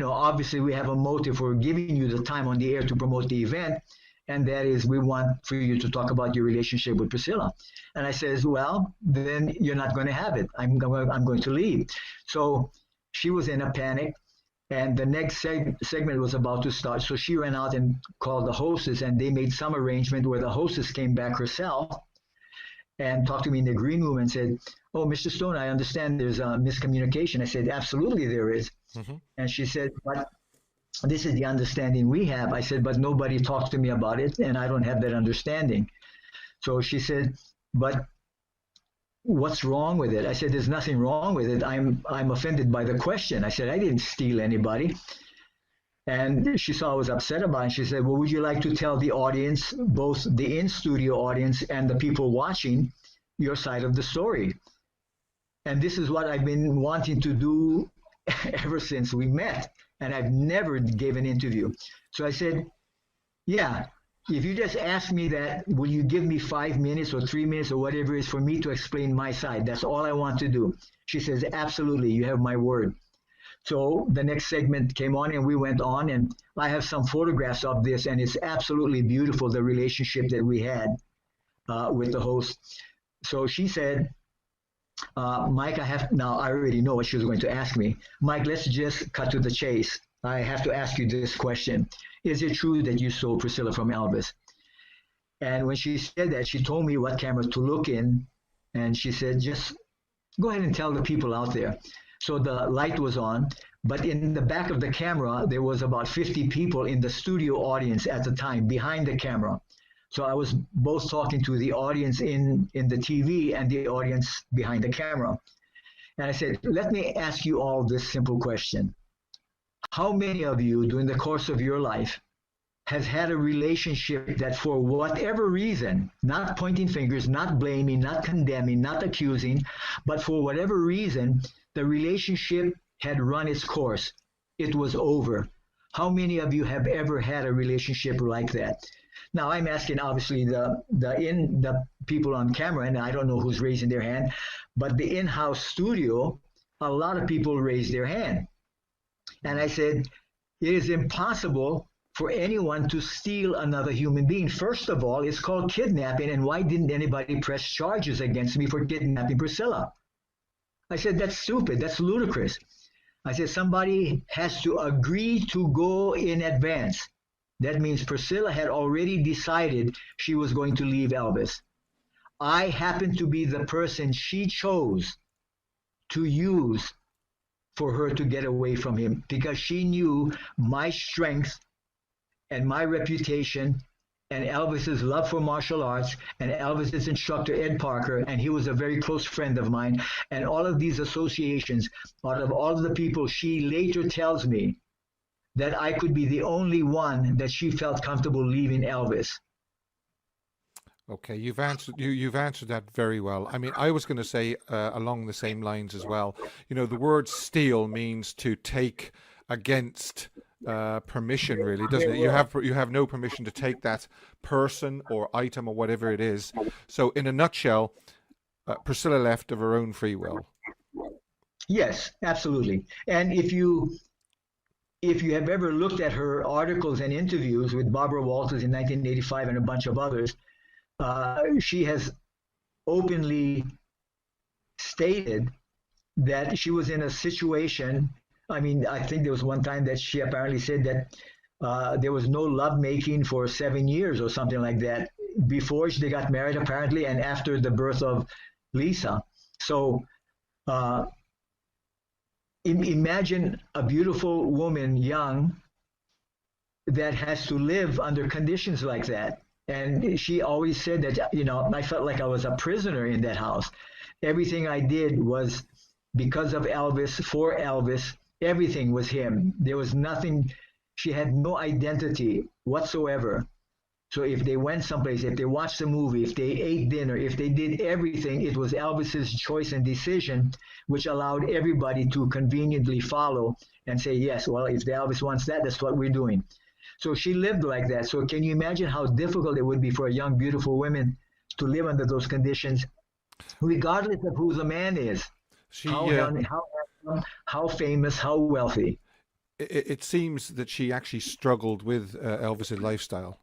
obviously we have a motive for giving you the time on the air to promote the event. And that is, we want for you to talk about your relationship with Priscilla. And I says, well, then you're not going to have it. I'm going to leave. So she was in a panic, and the next segment was about to start. So she ran out and called the hostess, and they made some arrangement where the hostess came back herself and talked to me in the green room and said, oh, Mr. Stone, I understand there's a miscommunication. I said, absolutely there is. Mm-hmm. And she said, but this is the understanding we have. I said, but nobody talked to me about it, and I don't have that understanding. So she said, but what's wrong with it? I said, there's nothing wrong with it. I'm offended by the question. I said, I didn't steal anybody. And she saw I was upset about it. She said, well, would you like to tell the audience, both the in-studio audience and the people watching, your side of the story? And this is what I've been wanting to do ever since we met. And I've never gave an interview. So I said, yeah, if you just ask me that, will you give me 5 minutes or 3 minutes or whatever it is for me to explain my side? That's all I want to do. She says, absolutely, you have my word. So the next segment came on and we went on, and I have some photographs of this, and it's absolutely beautiful, the relationship that we had with the host. So she said, Mike, I already know what she was going to ask me. Mike, let's just cut to the chase. I have to ask you this question. Is it true that you stole Priscilla from Elvis? And when she said that, she told me what camera to look in. And she said, just go ahead and tell the people out there. So the light was on, but in the back of the camera, there was about 50 people in the studio audience at the time behind the camera. So I was both talking to the audience in the TV and the audience behind the camera. And I said, let me ask you all this simple question. How many of you during the course of your life has had a relationship that for whatever reason, not pointing fingers, not blaming, not condemning, not accusing, but for whatever reason, the relationship had run its course. It was over. How many of you have ever had a relationship like that? Now I'm asking obviously the people on camera, and I don't know who's raising their hand, but the in-house studio, a lot of people raised their hand. And I said, it is impossible for anyone to steal another human being. First of all, it's called kidnapping, and why didn't anybody press charges against me for kidnapping Priscilla? I said, that's stupid, that's ludicrous. I said, somebody has to agree to go in advance. That means Priscilla had already decided she was going to leave Elvis. I happened to be the person she chose to use for her to get away from him, because she knew my strength and my reputation and Elvis's love for martial arts and Elvis's instructor, Ed Parker, and he was a very close friend of mine, and all of these associations. Out of all of the people, she later tells me that I could be the only one that she felt comfortable leaving Elvis. Okay, you've answered that very well. I mean, I was going to say along the same lines as well. You know, the word steal means to take against permission, really, doesn't it? You have no permission to take that person or item or whatever it is. So, in a nutshell, Priscilla left of her own free will. Yes, absolutely. And if you have ever looked at her articles and interviews with Barbara Walters in 1985 and a bunch of others, she has openly stated that she was in a situation. I mean, I think there was one time that she apparently said that there was no lovemaking for 7 years or something like that before they got married, apparently, and after the birth of Lisa. So imagine a beautiful woman, young, that has to live under conditions like that. And she always said that, you know, I felt like I was a prisoner in that house. Everything I did was because of Elvis, for Elvis. Everything was him. There was nothing. She had no identity whatsoever. So if they went someplace, if they watched a movie, if they ate dinner, if they did everything, it was Elvis's choice and decision, which allowed everybody to conveniently follow and say, yes, well, if the Elvis wants that, that's what we're doing. So she lived like that. So can you imagine how difficult it would be for a young, beautiful woman to live under those conditions, regardless of who the man is, how famous, how wealthy? It seems that she actually struggled with Elvis's lifestyle.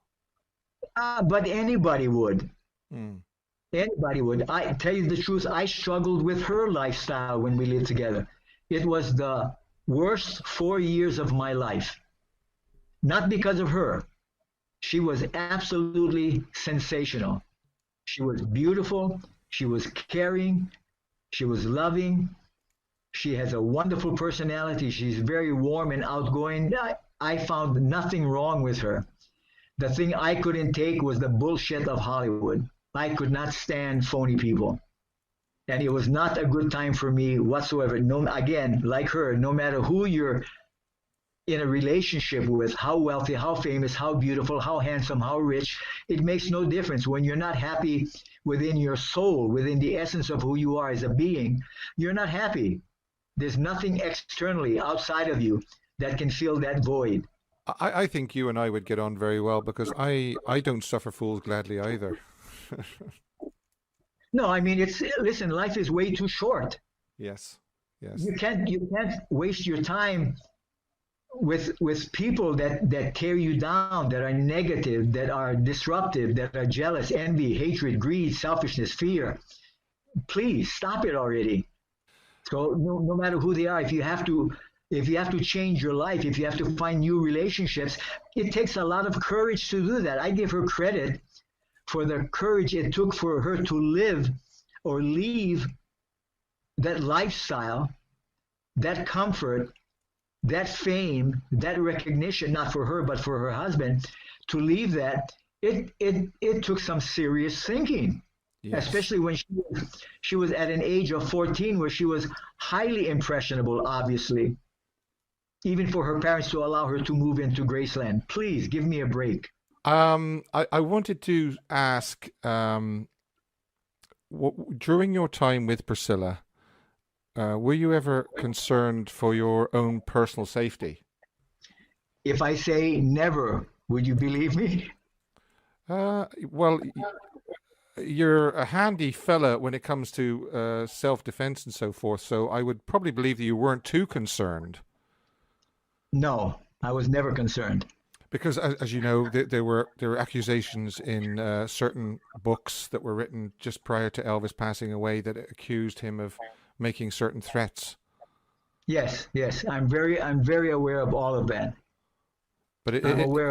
But anybody would. Anybody would. I tell you the truth, I struggled with her lifestyle when we lived together. It was the worst 4 years of my life. Not because of her. She was absolutely sensational. She was beautiful. She was caring. She was loving. She has a wonderful personality. She's very warm and outgoing. I found nothing wrong with her. The thing I couldn't take was the bullshit of Hollywood. I could not stand phony people. And it was not a good time for me whatsoever. No, again, like her, no matter who you're in a relationship with, how wealthy, how famous, how beautiful, how handsome, how rich, it makes no difference. When you're not happy within your soul, within the essence of who you are as a being, you're not happy. There's nothing externally outside of you that can fill that void. I think you and I would get on very well because I don't suffer fools gladly either. No, I mean, listen, life is way too short. Yes, yes, You can't waste your time with people that tear you down, that are negative, that are disruptive, that are jealous, envy, hatred, greed, selfishness, fear. Please stop it already. So no matter who they are, if you have to change your life, if you have to find new relationships, it takes a lot of courage to do that. I give her credit for the courage it took for her to live or leave that lifestyle, that comfort, that fame, that recognition, not for her, but for her husband, to leave that. It took some serious thinking. Yes. Especially when she was at an age of 14 where she was highly impressionable, obviously, even for her parents to allow her to move into Graceland. Please give me a break. I wanted to ask, during your time with Priscilla, were you ever concerned for your own personal safety? If I say never, would you believe me? Well, you're a handy fella when it comes to self-defense and so forth, so I would probably believe that you weren't too concerned. No, I was never concerned. Because, as you know, there were accusations in certain books that were written just prior to Elvis passing away that accused him of making certain threats. Yes, I'm very aware of all of that. But I am aware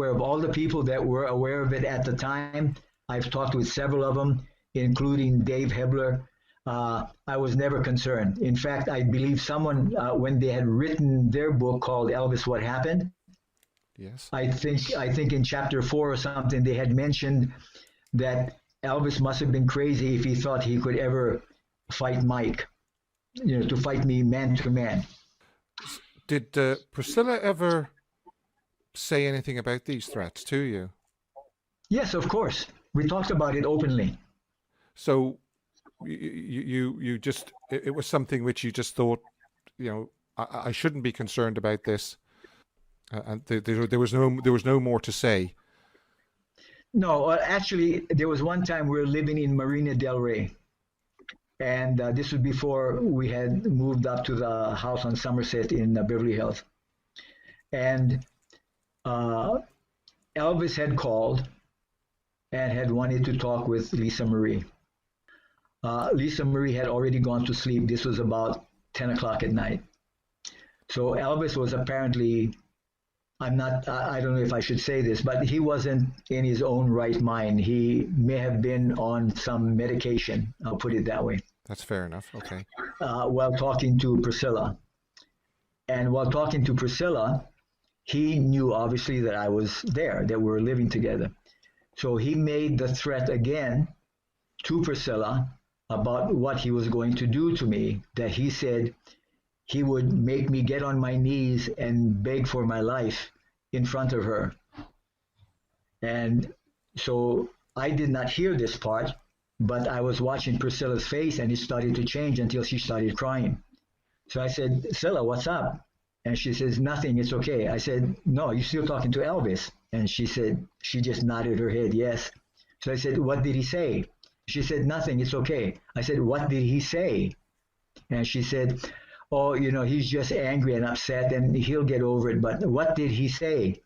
of all the people that were aware of it at the time. I've talked with several of them, including Dave Hebler. I was never concerned. In fact, I believe someone, when they had written their book called Elvis, What Happened? Yes. I think in chapter 4 or something, they had mentioned that Elvis must have been crazy if he thought he could ever fight Mike, to fight me man to man. Did Priscilla ever say anything about these threats to you? Yes, of course. We talked about it openly. So you just, it was something which you just thought, I shouldn't be concerned about this. And there was no more to say. No, actually, there was one time we were living in Marina del Rey, and this was before we had moved up to the house on Somerset in Beverly Hills. And Elvis had called and had wanted to talk with Lisa Marie. Lisa Marie had already gone to sleep. This was about 10 o'clock at night. So Elvis was apparently, I don't know if I should say this, but he wasn't in his own right mind. He may have been on some medication. I'll put it that way. That's fair enough. Okay. While talking to Priscilla. And while talking to Priscilla, he knew obviously that I was there, that we were living together. So he made the threat again to Priscilla about what he was going to do to me, that he said he would make me get on my knees and beg for my life in front of her. And so I did not hear this part, but I was watching Priscilla's face and it started to change until she started crying. So I said, Priscilla, what's up? And she says, nothing, it's okay. I said, no, you're still talking to Elvis. And she said, she just nodded her head, yes. So I said, what did he say? She said, nothing, it's okay. I said, what did he say? And she said, oh, he's just angry and upset and he'll get over it. But what did he say?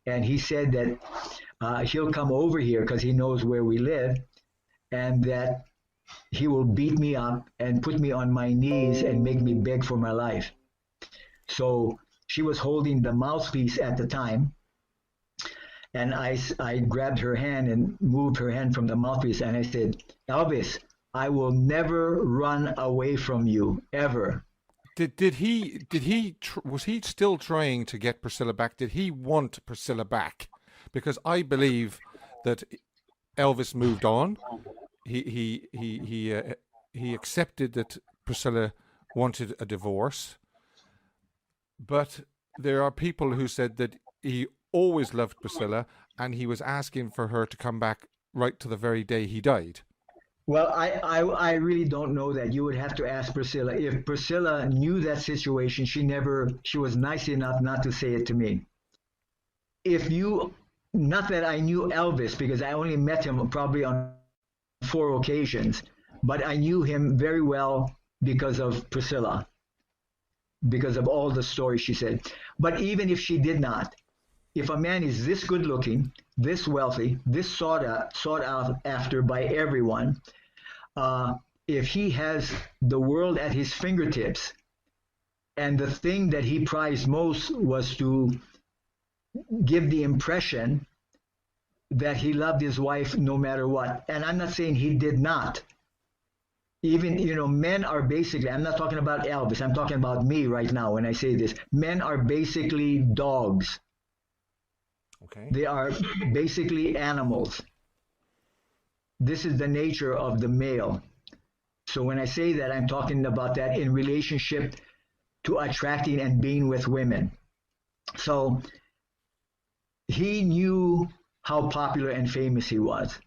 And he said that he'll come over here because he knows where we live and that he will beat me up and put me on my knees and make me beg for my life. So she was holding the mouthpiece at the time. And I grabbed her hand and moved her hand from the mouthpiece. And I said, Elvis, I will never run away from you, ever. Was he still trying to get Priscilla back? Did he want Priscilla back? Because I believe that Elvis moved on. He accepted that Priscilla wanted a divorce. But there are people who said that he always loved Priscilla and he was asking for her to come back right to the very day he died. Well, I really don't know that. You would have to ask Priscilla. If Priscilla knew that situation, she was nice enough not to say it to me. Not that I knew Elvis, because I only met him probably on 4 occasions, but I knew him very well because of Priscilla, because of all the stories she said. But even if she did not, if a man is this good looking, this wealthy, this sought out after by everyone, if he has the world at his fingertips, and the thing that he prized most was to give the impression that he loved his wife no matter what. And I'm not saying he did not. Even, men are basically, I'm not talking about Elvis, I'm talking about me right now when I say this. Men are basically dogs. Okay. They are basically animals. This is the nature of the male. So when I say that, I'm talking about that in relationship to attracting and being with women. So he knew how popular and famous he was.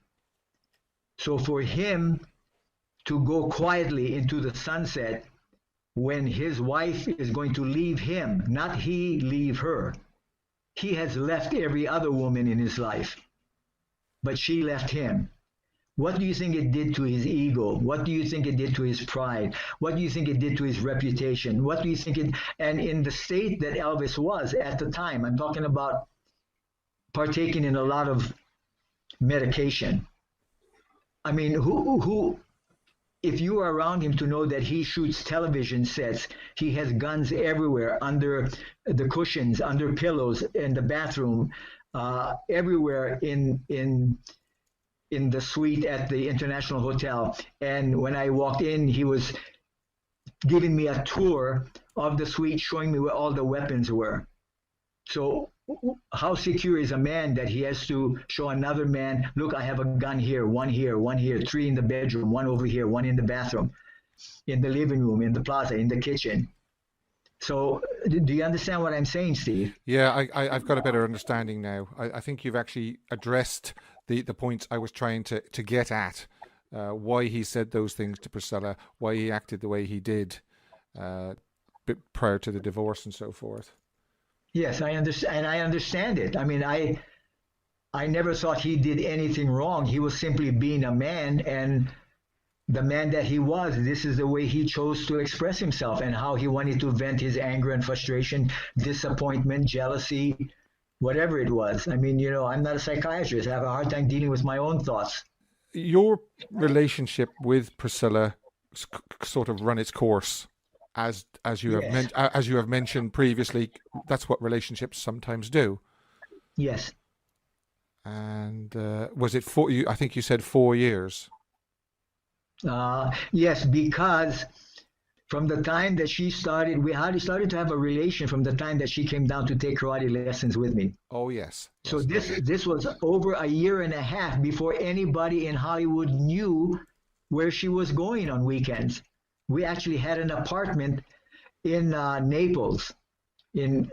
So for him to go quietly into the sunset when his wife is going to leave him, not he leave her. He has left every other woman in his life, but she left him. What do you think it did to his ego? What do you think it did to his pride? What do you think it did to his reputation? What do you think and in the state that Elvis was at the time, I'm talking about partaking in a lot of medication. I mean, who if you are around him to know that he shoots television sets, he has guns everywhere, under the cushions, under pillows, in the bathroom, everywhere in the suite at the International Hotel. And when I walked in, he was giving me a tour of the suite, showing me where all the weapons were. So how secure is a man that he has to show another man, look, I have a gun here, one here, 3 in the bedroom, 1 over here, 1 in the bathroom, in the living room, in the plaza, in the kitchen. So do you understand what I'm saying, Steve? Yeah, I've got a better understanding now. I think you've actually addressed the points I was trying to get at, why he said those things to Priscilla, why he acted the way he did prior to the divorce and so forth. Yes, I understand, and I understand it. I mean, I never thought he did anything wrong. He was simply being a man, and the man that he was, this is the way he chose to express himself and how he wanted to vent his anger and frustration, disappointment, jealousy, whatever it was. I mean, I'm not a psychiatrist. I have a hard time dealing with my own thoughts. Your relationship with Priscilla sort of run its course. As you have mentioned previously, that's what relationships sometimes do. Yes. And was it I think you said 4 years. Yes, because from the time that she started, we hardly started to have a relation from the time that she came down to take karate lessons with me. Oh yes. So this was over a year and a half before anybody in Hollywood knew where she was going on weekends. We actually had an apartment in Naples, in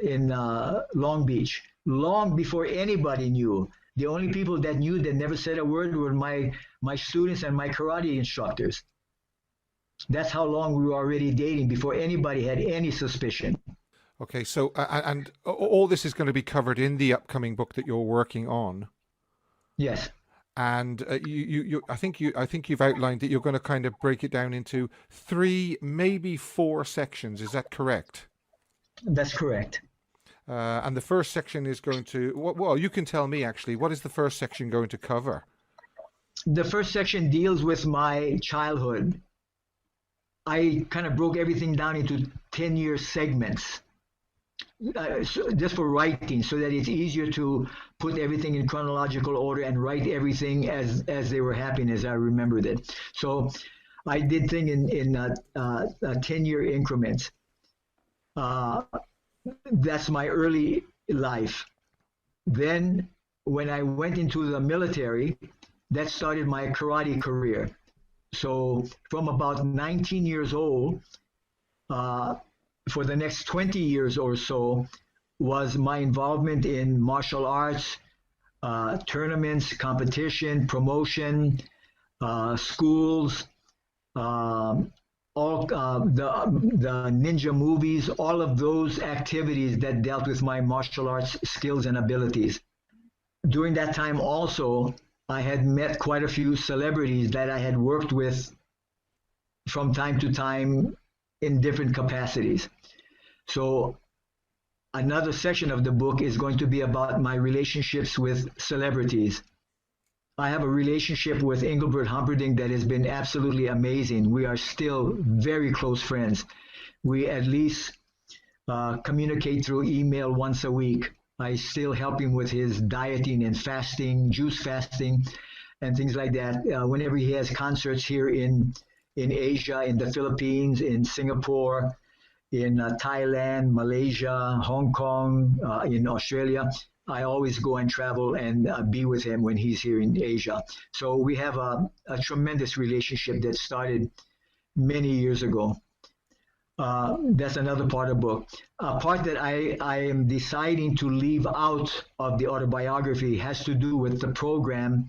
Long Beach, long before anybody knew. The only people that knew that never said a word were my students and my karate instructors. That's how long we were already dating before anybody had any suspicion. Okay, so and all this is going to be covered in the upcoming book that you're working on. Yes. And I think you've outlined that you're going to kind of break it down into 3, maybe 4 sections. Is that correct? That's correct. And the first section is going to, well, you can tell me actually, what is the first section going to cover? The first section deals with my childhood. I kind of broke everything down into 10-year segments. Just for writing, so that it's easier to put everything in chronological order and write everything as they were happening, as I remembered it. So I did things in 10-year increments. That's my early life. Then when I went into the military, that started my karate career. So from about 19 years old, for the next 20 years or so, was my involvement in martial arts, tournaments, competition, promotion, schools, all the ninja movies, all of those activities that dealt with my martial arts skills and abilities. During that time also, I had met quite a few celebrities that I had worked with from time to time in different capacities. So another section of the book is going to be about my relationships with celebrities. I have a relationship with Engelbert Humperdinck that has been absolutely amazing. We are still very close friends. We at least communicate through email once a week. I still help him with his dieting and fasting, juice fasting, and things like that. Whenever he has concerts here in Asia, in the Philippines, in Singapore, in Thailand, Malaysia, Hong Kong, in Australia, I always go and travel and be with him when he's here in Asia. So we have a tremendous relationship that started many years ago. That's another part of the book. A part that I am deciding to leave out of the autobiography has to do with the program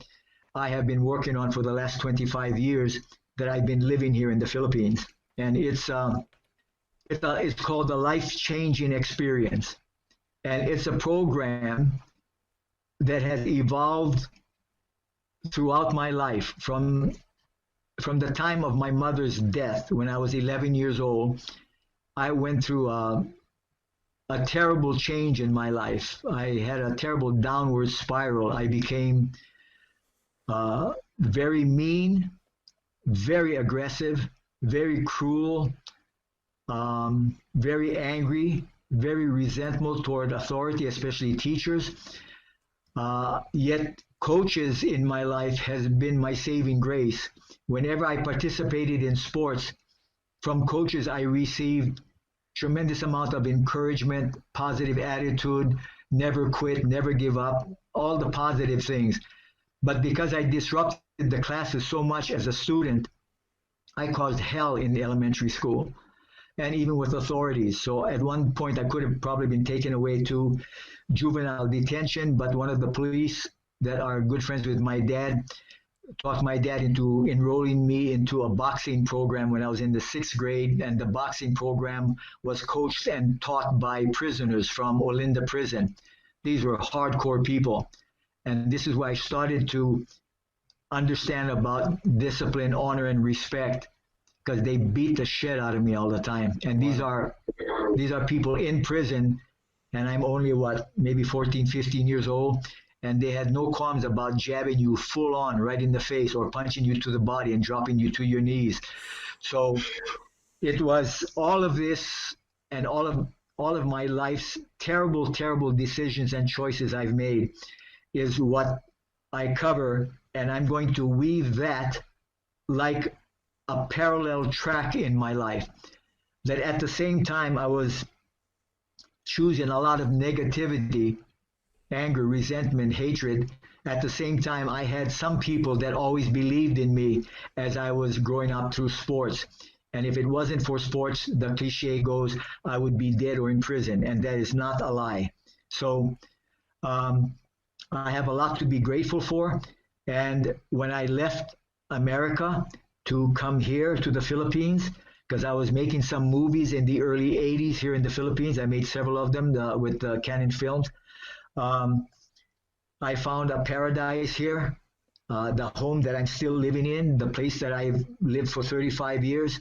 I have been working on for the last 25 years that I've been living here in the Philippines. And it's called the Life-Changing Experience. And it's a program that has evolved throughout my life from the time of my mother's death when I was 11 years old. I went through a terrible change in my life. I had a terrible downward spiral. I became very mean, very aggressive, very cruel, very angry, very resentful toward authority, especially teachers. Yet coaches in my life has been my saving grace. Whenever I participated in sports, from coaches I received tremendous amount of encouragement, positive attitude, never quit, never give up, all the positive things. But because I disrupted the classes so much as a student, I caused hell in the elementary school, and even with authorities. So at one point, I could have probably been taken away to juvenile detention, but one of the police that are good friends with my dad talked my dad into enrolling me into a boxing program when I was in the 6th grade, and the boxing program was coached and taught by prisoners from Olinda Prison. These were hardcore people, and this is where I started to understand about discipline, honor, and respect, because they beat the shit out of me all the time. And these are people in prison, and I'm only maybe 14, 15 years old, and they had no qualms about jabbing you full on right in the face or punching you to the body and dropping you to your knees. So it was all of this and all of my life's terrible, terrible decisions and choices I've made is what I cover, and I'm going to weave that like a parallel track in my life. That at the same time I was choosing a lot of negativity, anger, resentment, hatred. At the same time, I had some people that always believed in me as I was growing up through sports. And if it wasn't for sports, the cliche goes, I would be dead or in prison. And that is not a lie. So I have a lot to be grateful for. And when I left America to come here to the Philippines, because I was making some movies in the early 80s here in the Philippines. I made several of them with Canon Films. I found a paradise here, the home that I'm still living in, the place that I've lived for 35 years.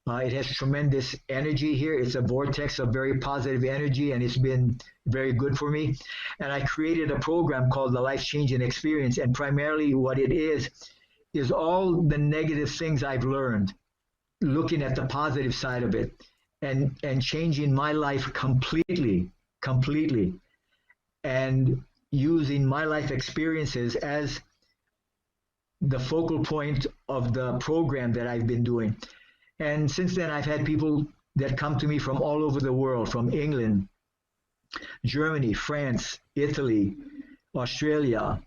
It has tremendous energy here. It's a vortex of very positive energy, and it's been very good for me. And I created a program called the Life-Changing Experience, and primarily what it is all the negative things I've learned, looking at the positive side of it, and changing my life completely, and using my life experiences as the focal point of the program that I've been doing. And since then, I've had people that come to me from all over the world, from England, Germany, France, Italy, Australia,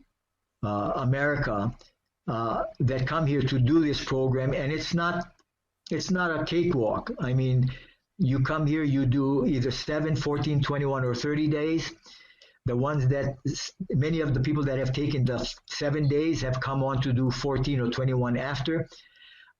America, that come here to do this program. And it's not a cakewalk. I mean, you come here, you do either 7, 14, 21, or 30 days. The ones that many of the people that have taken the 7 days have come on to do 14 or 21 after.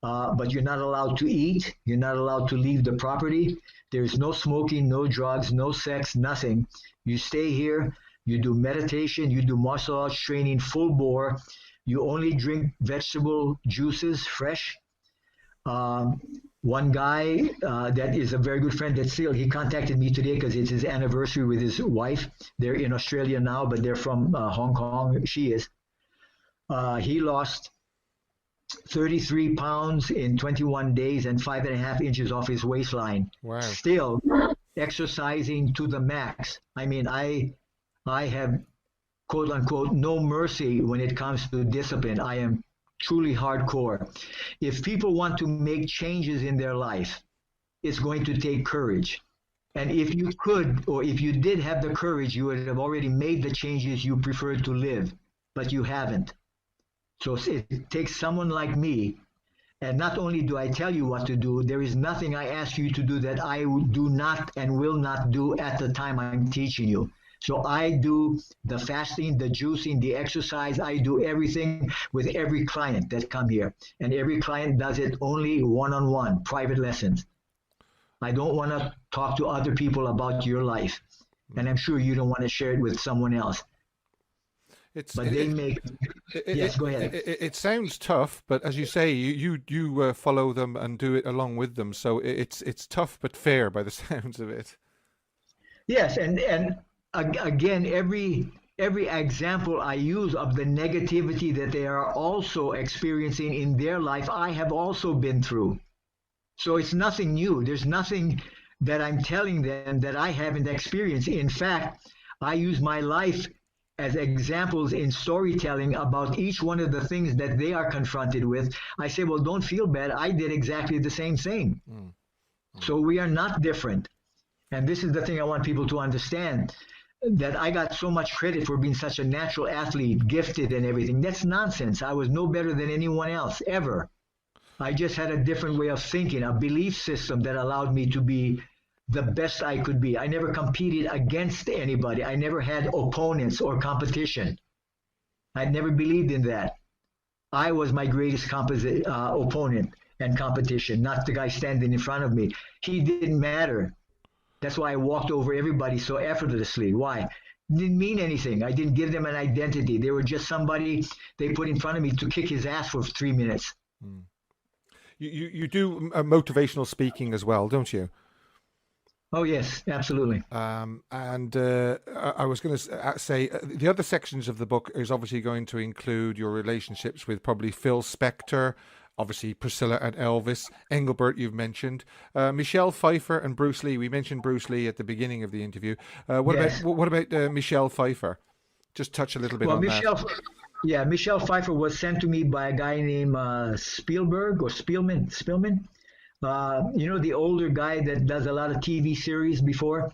But you're not allowed to eat. You're not allowed to leave the property. There's no smoking, no drugs, no sex, nothing. You stay here. You do meditation. You do martial arts training full bore. You only drink vegetable juices, fresh. One guy that is a very good friend, that still, he contacted me today because it's his anniversary with his wife. They're in Australia now, but they're from Hong Kong. She is. He lost 33 pounds in 21 days and 5.5 inches off his waistline. Wow. Still exercising to the max. I mean, I have, quote unquote, no mercy when it comes to discipline. I am truly hardcore. If people want to make changes in their life, it's going to take courage. And if you could, or if you did have the courage, you would have already made the changes you preferred to live, but you haven't. So it takes someone like me. And not only do I tell you what to do, there is nothing I ask you to do that I do not and will not do at the time I'm teaching you. So I do the fasting, the juicing, the exercise. I do everything with every client that come here. And every client does it only one-on-one, private lessons. I don't want to talk to other people about your life. And I'm sure you don't want to share it with someone else. Yes, go ahead. It sounds tough, but as you say, you follow them and do it along with them. So it's tough but fair by the sounds of it. Yes, and again, every example I use of the negativity that they are also experiencing in their life, I have also been through. So it's nothing new. There's nothing that I'm telling them that I haven't experienced. In fact, I use my life as examples in storytelling about each one of the things that they are confronted with. I say, well, don't feel bad. I did exactly the same thing. So we are not different. And this is the thing I want people to understand, that I got so much credit for being such a natural athlete, gifted and everything. That's nonsense. I was no better than anyone else, ever. I just had a different way of thinking, a belief system that allowed me to be the best I could be. I never competed against anybody. I never had opponents or competition. I never believed in that. I was my greatest opponent and competition, not the guy standing in front of me. He didn't matter. That's why I walked over everybody so effortlessly. Why? It didn't mean anything. I didn't give them an identity. They were just somebody they put in front of me to kick his ass for 3 minutes. You do motivational speaking as well, don't you? Oh, yes, absolutely. I was going to say the other sections of the book is obviously going to include your relationships with probably Phil Spector, obviously Priscilla and Elvis, Engelbert you've mentioned, Michelle Pfeiffer and Bruce Lee. We mentioned Bruce Lee at the beginning of the interview. What about Michelle Pfeiffer? Just touch a little bit on that. Yeah, Michelle Pfeiffer was sent to me by a guy named Spielberg or Spielman. You know, the older guy that does a lot of TV series before.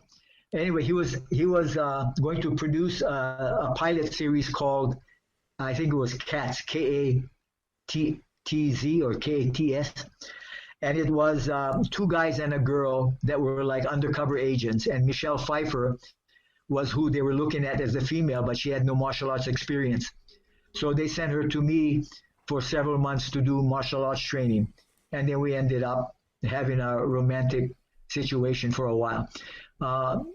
Anyway, he was going to produce a pilot series called, I think it was Cats, Katz or Kats, and it was 2 guys and a girl that were like undercover agents, and Michelle Pfeiffer was who they were looking at as the female, but she had no martial arts experience. So they sent her to me for several months to do martial arts training, and then we ended up having a romantic situation for a while.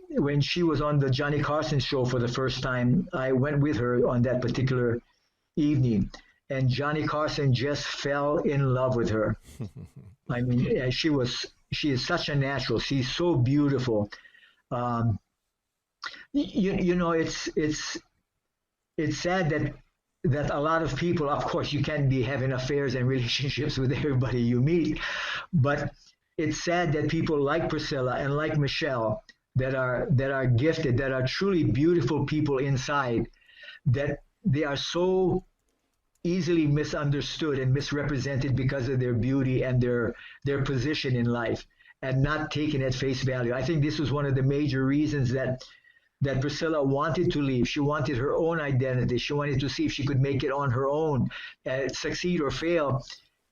When she was on the Johnny Carson show for the first time, I went with her on that particular evening, and Johnny Carson just fell in love with her. I mean, she is such a natural. She's so beautiful. You know, it's sad that a lot of people, of course, you can't be having affairs and relationships with everybody you meet, but it's sad that people like Priscilla and like Michelle that are gifted, that are truly beautiful people inside, that they are so easily misunderstood and misrepresented because of their beauty and their position in life, and not taken at face value. I think this was one of the major reasons that Priscilla wanted to leave. She wanted her own identity. She wanted to see if she could make it on her own, succeed or fail,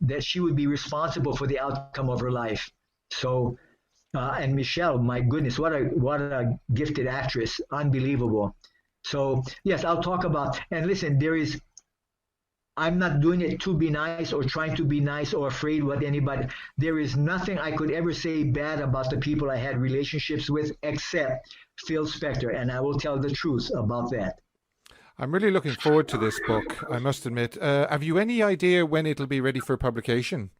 that she would be responsible for the outcome of her life. So, and Michelle, my goodness, what a gifted actress, unbelievable. So yes, I'll talk about, and listen, I'm not doing it to be nice or trying to be nice or afraid what anybody. There is nothing I could ever say bad about the people I had relationships with except Phil Spector, and I will tell the truth about that. I'm really looking forward to this book, I must admit. Have you any idea when it'll be ready for publication?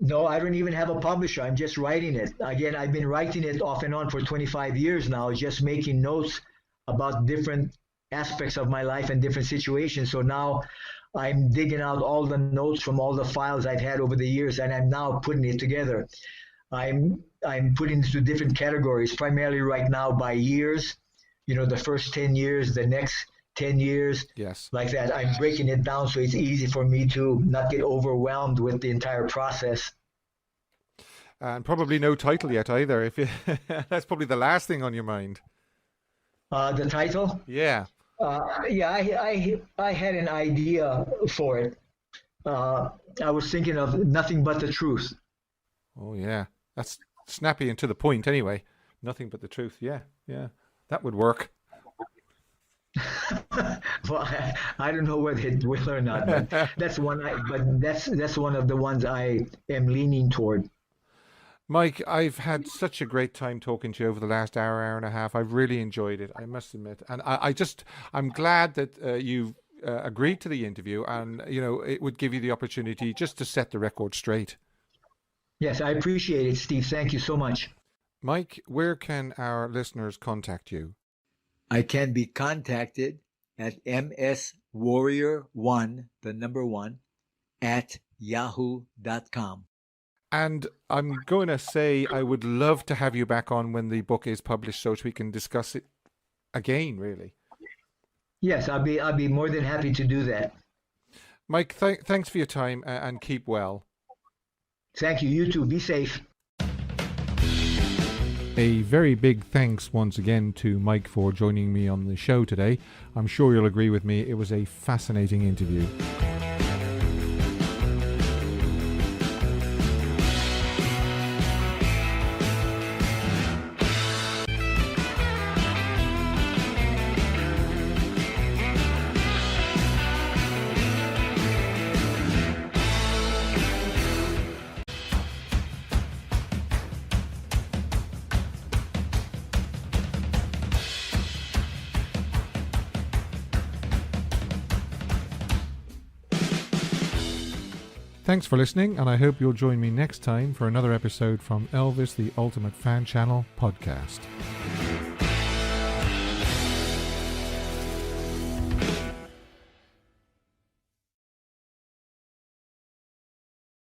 No, I don't even have a publisher. I'm just writing it. Again, I've been writing it off and on for 25 years now, just making notes about different aspects of my life and different situations. So now I'm digging out all the notes from all the files I've had over the years, and I'm now putting it together. I'm putting it into different categories, primarily right now by years. The first 10 years, the next 10 years, yes, like that. I'm breaking it down so it's easy for me to not get overwhelmed with the entire process. And probably no title yet either. That's probably the last thing on your mind. The title? Yeah. I had an idea for it. I was thinking of Nothing But the Truth. Oh, yeah. That's snappy and to the point anyway. Nothing but the truth. Yeah. That would work. Well, I don't know whether it will or not, but that's one of the ones I am leaning toward. Mike, I've had such a great time talking to you over the last hour and a half. I've really enjoyed it, I must admit. And I'm glad that you've agreed to the interview, and, it would give you the opportunity just to set the record straight. Yes, I appreciate it, Steve. Thank you so much. Mike, where can our listeners contact you? I can be contacted at mswarrior1, the number 1, at yahoo.com. And I'm going to say I would love to have you back on when the book is published so we can discuss it again, really. Yes, I'll be more than happy to do that. Mike, thanks for your time, and keep well. Thank you. You too. Be safe. A very big thanks once again to Mike for joining me on the show today. I'm sure you'll agree with me, it was a fascinating interview. Thanks for listening, and I hope you'll join me next time for another episode from Elvis the Ultimate Fan Channel podcast.